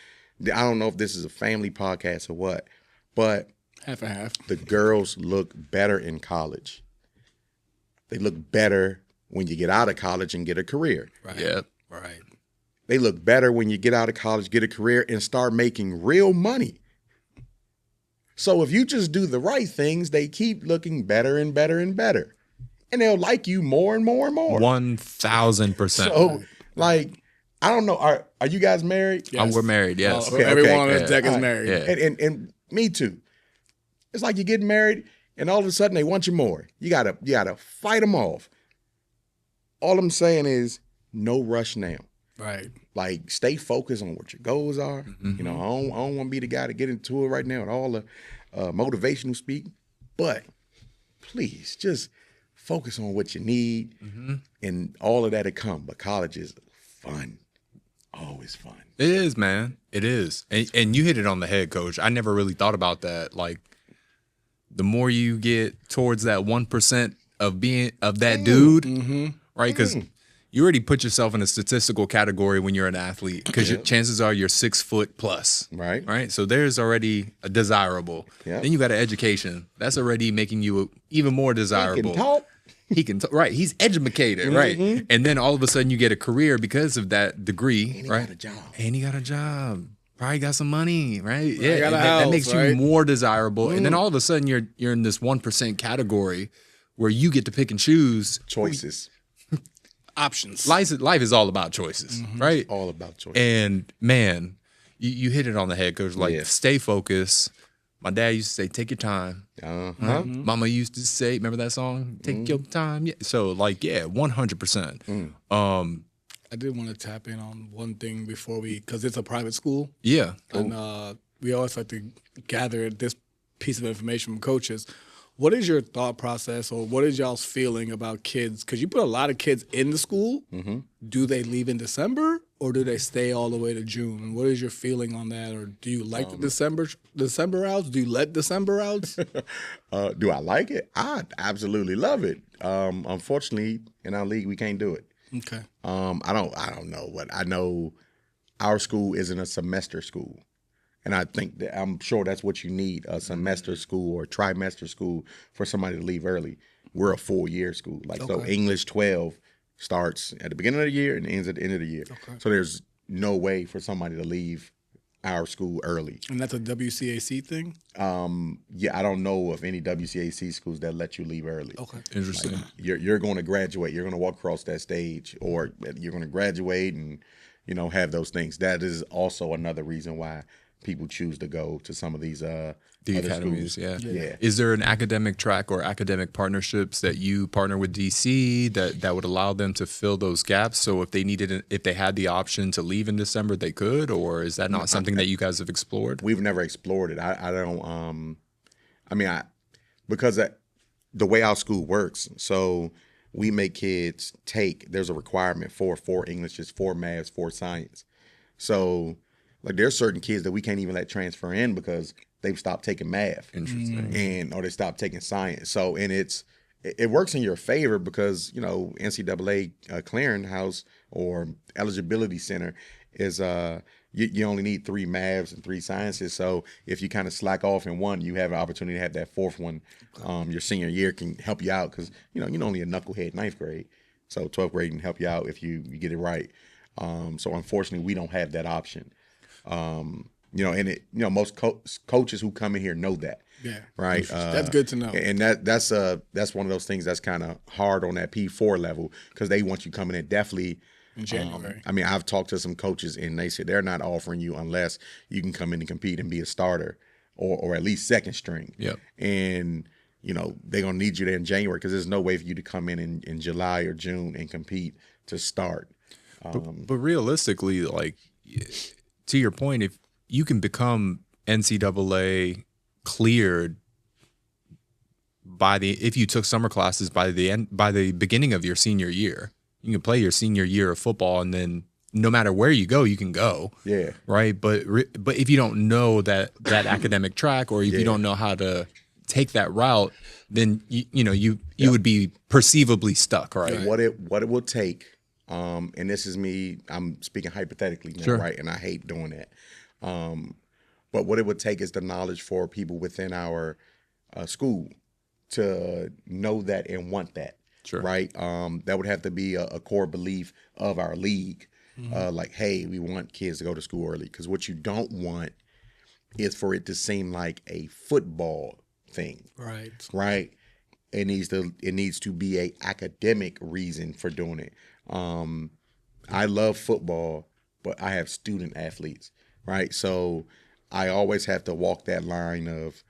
I don't know if this is a family podcast or what, but half and half. The girls look better in college. They look better when you get out of college and get a career. Right. Yep. Right. They look better when you get out of college, get a career, and start making real money. So if you just do the right things, they keep looking better and better and better. And they'll like you more and more and more. 1,000%. So, like, I don't know. Are you guys married? Yes. We're married, yes. Everyone on this deck is married. Yeah. And me too. It's like you get married, and all of a sudden they want you more. You gotta fight them off. All I'm saying is no rush now. Right. Like, stay focused on what your goals are. Mm-hmm. I don't want to be the guy to get into it right now with all the motivational speak. But please, just focus on what you need, and all of that will come. But college is fun. Always fun. It is, man. It is. And you hit it on the head, Coach. I never really thought about that. Like, the more you get towards that 1% of that dude, right? Because you already put yourself in a statistical category when you're an athlete, because chances are you're 6 foot plus. Right. So there's already a desirable. Yep. Then you got an education. That's already making you even more desirable. He can talk. Right. He's educated. Right. And then all of a sudden you get a career because of that degree. And he right. got a job. And he got a job. Probably got some money. Right. Yeah. That makes you more desirable. And then all of a sudden you're in this 1% category where you get to pick and choose choices. Options. Life is all about choices, right? All about choices. And man, you hit it on the head, Coach. Like, stay focused. My dad used to say, "Take your time." Mama used to say, "Remember that song? Take your time." Yeah. So, 100%. I did want to tap in on one thing before because it's a private school. Yeah. And we always like to gather this piece of information from coaches. What is your thought process, or what is y'all's feeling about kids? Because you put a lot of kids in the school. Do they leave in December, or do they stay all the way to June? And what is your feeling on that? Or do you like the December outs? Do you let December outs? Do I like it? I absolutely love it. Unfortunately, in our league, we can't do it. Okay. I don't know, but I know our school isn't a semester school. And I'm sure that's what you need, a semester school or trimester school for somebody to leave early. We're a full-year school. So English 12 starts at the beginning of the year and ends at the end of the year. Okay. So there's no way for somebody to leave our school early. And that's a WCAC thing? Yeah, I don't know of any WCAC schools that let you leave early. Okay. Interesting. Like, you're going to graduate. You're going to walk across that stage, or you're going to graduate and, you know, have those things. That is also another reason why people choose to go to some of these The other academies, schools. yeah. Is there an academic track or academic partnerships that you partner with DC that would allow them to fill those gaps? So if they had the option to leave in December, they could, or is that not something that you guys have explored? We've never explored it. I don't. Because the way our school works, so we make kids take. There's a requirement for 4 Englishes, 4 maths, 4 science. So like there's certain kids that we can't even let transfer in because they've stopped taking math. Interesting. Or they stopped taking science. So it works in your favor because, you know, NCAA clearinghouse or eligibility center is you only need 3 maths and 3 sciences. So if you kind of slack off in one, you have an opportunity to have that 4th one. Your senior year can help you out because, you know, you're only a knucklehead 9th grade. So 12th grade can help you out if you get it right. So unfortunately, we don't have that option. You know, most coaches who come in here know that. Yeah. Right. That's good to know. And that's one of those things that's kind of hard on that P4 level because they want you coming in definitely in January. I've talked to some coaches and they said they're not offering you unless you can come in and compete and be a starter or at least second string. Yep. And, you know, they're going to need you there in January because there's no way for you to come in July or June and compete to start. But realistically, like, to your point, if you can become NCAA cleared if you took summer classes by the beginning of your senior year, you can play your senior year of football, and then no matter where you go, you can go. Yeah. Right. But if you don't know that academic track, or if you don't know how to take that route, then you would be perceivably stuck. Right. What it will take. And this is me, I'm speaking hypothetically now, right? And I hate doing that. But what it would take is the knowledge for people within our school to know that and want that, right? That would have to be a core belief of our league. Like, hey, we want kids to go to school early. Because what you don't want is for it to seem like a football thing. Right? It needs to be a academic reason for doing it. I love football, but I have student athletes, right? So I always have to walk that line of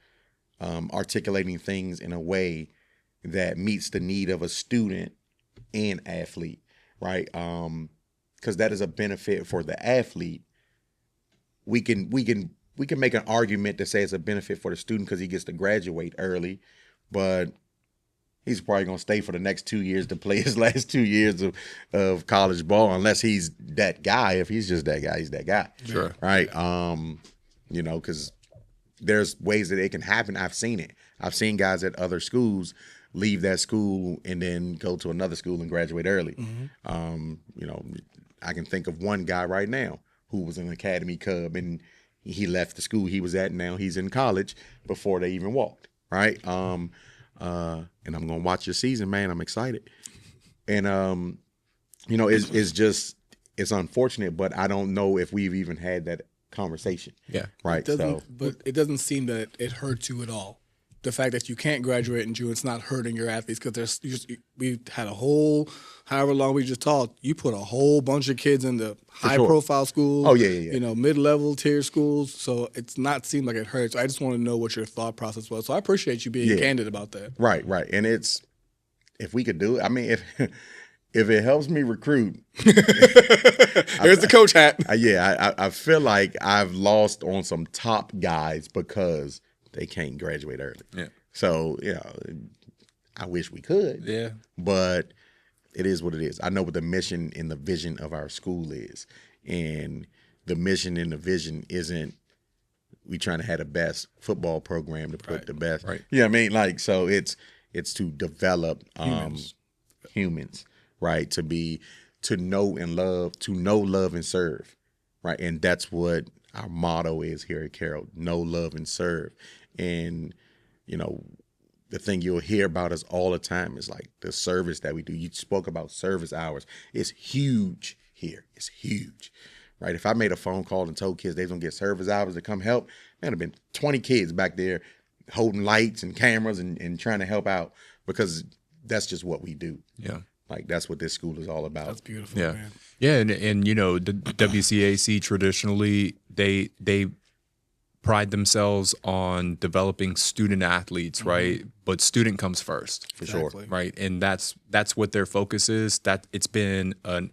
articulating things in a way that meets the need of a student and athlete, right? Because that is a benefit for the athlete. We can make an argument to say it's a benefit for the student because he gets to graduate early, but he's probably going to stay for the next 2 years to play his last 2 years of college ball, unless he's that guy. If he's just that guy, he's that guy. Sure. Right. You know, because there's ways that it can happen. I've seen it. I've seen guys at other schools leave that school and then go to another school and graduate early. You know, I can think of one guy right now who was an academy Cub, and he left the school he was at. Now he's in college before they even walked. Right. And I'm gonna watch your season, man. I'm excited. And you know, it's unfortunate, but I don't know if we've even had that conversation. Yeah. Right. But it doesn't seem that it hurts you at all. The fact that you can't graduate in June, it's not hurting your athletes because we had a whole, however long we just talked, you put a whole bunch of kids in the high-profile schools. Oh, yeah. You know, mid-level tier schools. So it's not seem like it hurts. I just want to know what your thought process was. So I appreciate you being candid about that. Right. And if we could do it, I mean, if it helps me recruit. Here's the coach hat. I feel like I've lost on some top guys because they can't graduate early. Yeah. So, you know, I wish we could. Yeah. But it is what it is. I know what the mission and the vision of our school is. And the mission and the vision isn't we trying to have the best football program to put the best. Right. You know what I mean? Like, so it's to develop humans, right? To know, love, and serve, right? And that's what our motto is here at Carroll: know, love, and serve. And, you know, the thing you'll hear about us all the time is like the service that we do. You spoke about service hours. It's huge here. It's huge, right? If I made a phone call and told kids they was gonna get service hours to come help, man, there'd been 20 kids back there holding lights and cameras and trying to help out, because that's just what we do. Yeah. Like, that's what this school is all about. That's beautiful, Yeah. man. Yeah, and you know, the WCAC traditionally they pride themselves on developing student athletes, right? But student comes first. For sure. Right? And that's what their focus is. That it's been a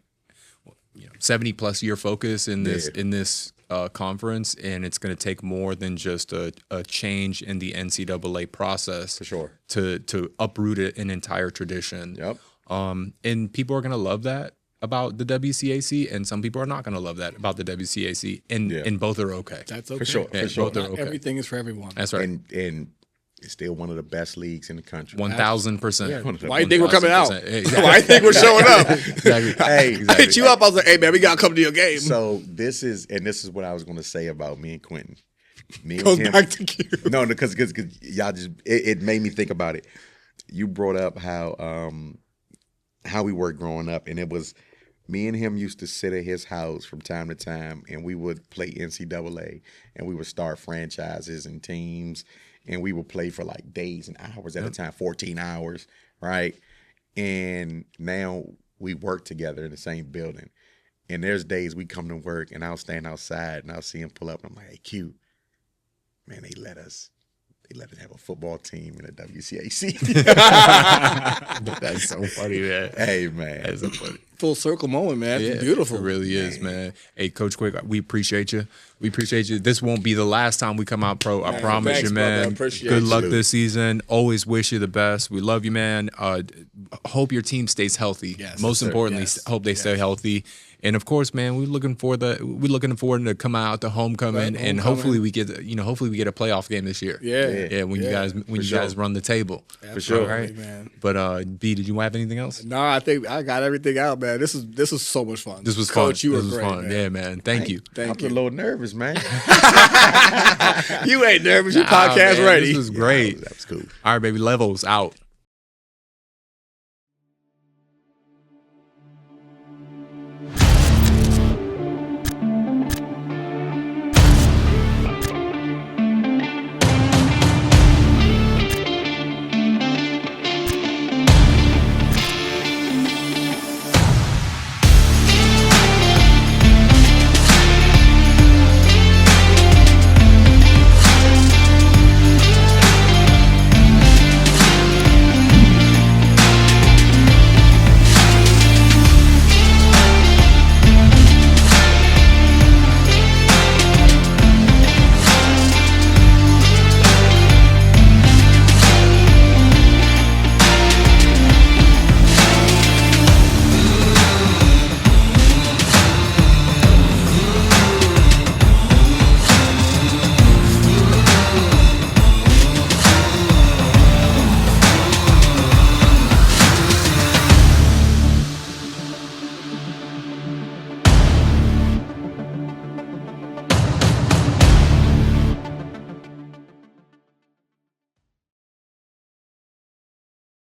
70 plus year focus in this conference, and it's going to take more than just a change in the NCAA process For sure. to uproot an entire tradition. Yep. And people are going to love that about the WCAC, and some people are not going to love that about the WCAC, and both are okay. That's okay. For sure. Yeah, For sure. both are Not okay. everything is for everyone. That's right. And it's still one of the best leagues in the country. 1,000%. Why you think we're coming out? 1,000%. Exactly. Why you think we're showing up? Exactly. Hey, I hit you up. I was like, hey, man, we got to come to your game. So this is what I was going to say about me and Quentin. Me and Goes him, back to Q. No, because y'all just it made me think about it. You brought up how we were growing up, and it was me and him used to sit at his house from time to time, and we would play NCAA, and we would start franchises and teams, and we would play for like days and hours at a time, 14 hours, right? And now we work together in the same building. And there's days we come to work, and I'll stand outside, and I'll see him pull up, and I'm like, hey, Q, man, they let us have a football team in the WCAC. That's so funny, man. Hey, man. That's so funny. Full circle moment, man. Yeah, It's beautiful. It really is, man. Hey, Coach Quick, we appreciate you. We appreciate you. This won't be the last time we come out pro. I promise thanks, you, brother. man. Appreciate Good you. luck this season. Always wish you the best. We love you, man. Hope your team stays healthy. Yes, Most sir. importantly, Yes. hope they stay healthy. And of course, man, we're looking forward to come out to homecoming, and hopefully we get a playoff game this year. Yeah. When you guys run the table. For sure. All right, man. But B, did you have anything else? No, I think I got everything out, man. This is so much fun. This was Coach, fun. you This were was great, fun. man. Yeah, man. Thank you. I'm Thank a you. little nervous, man. You ain't nervous. Your Nah, podcast man, ready. This was great. That was cool. All right, baby. Levels out.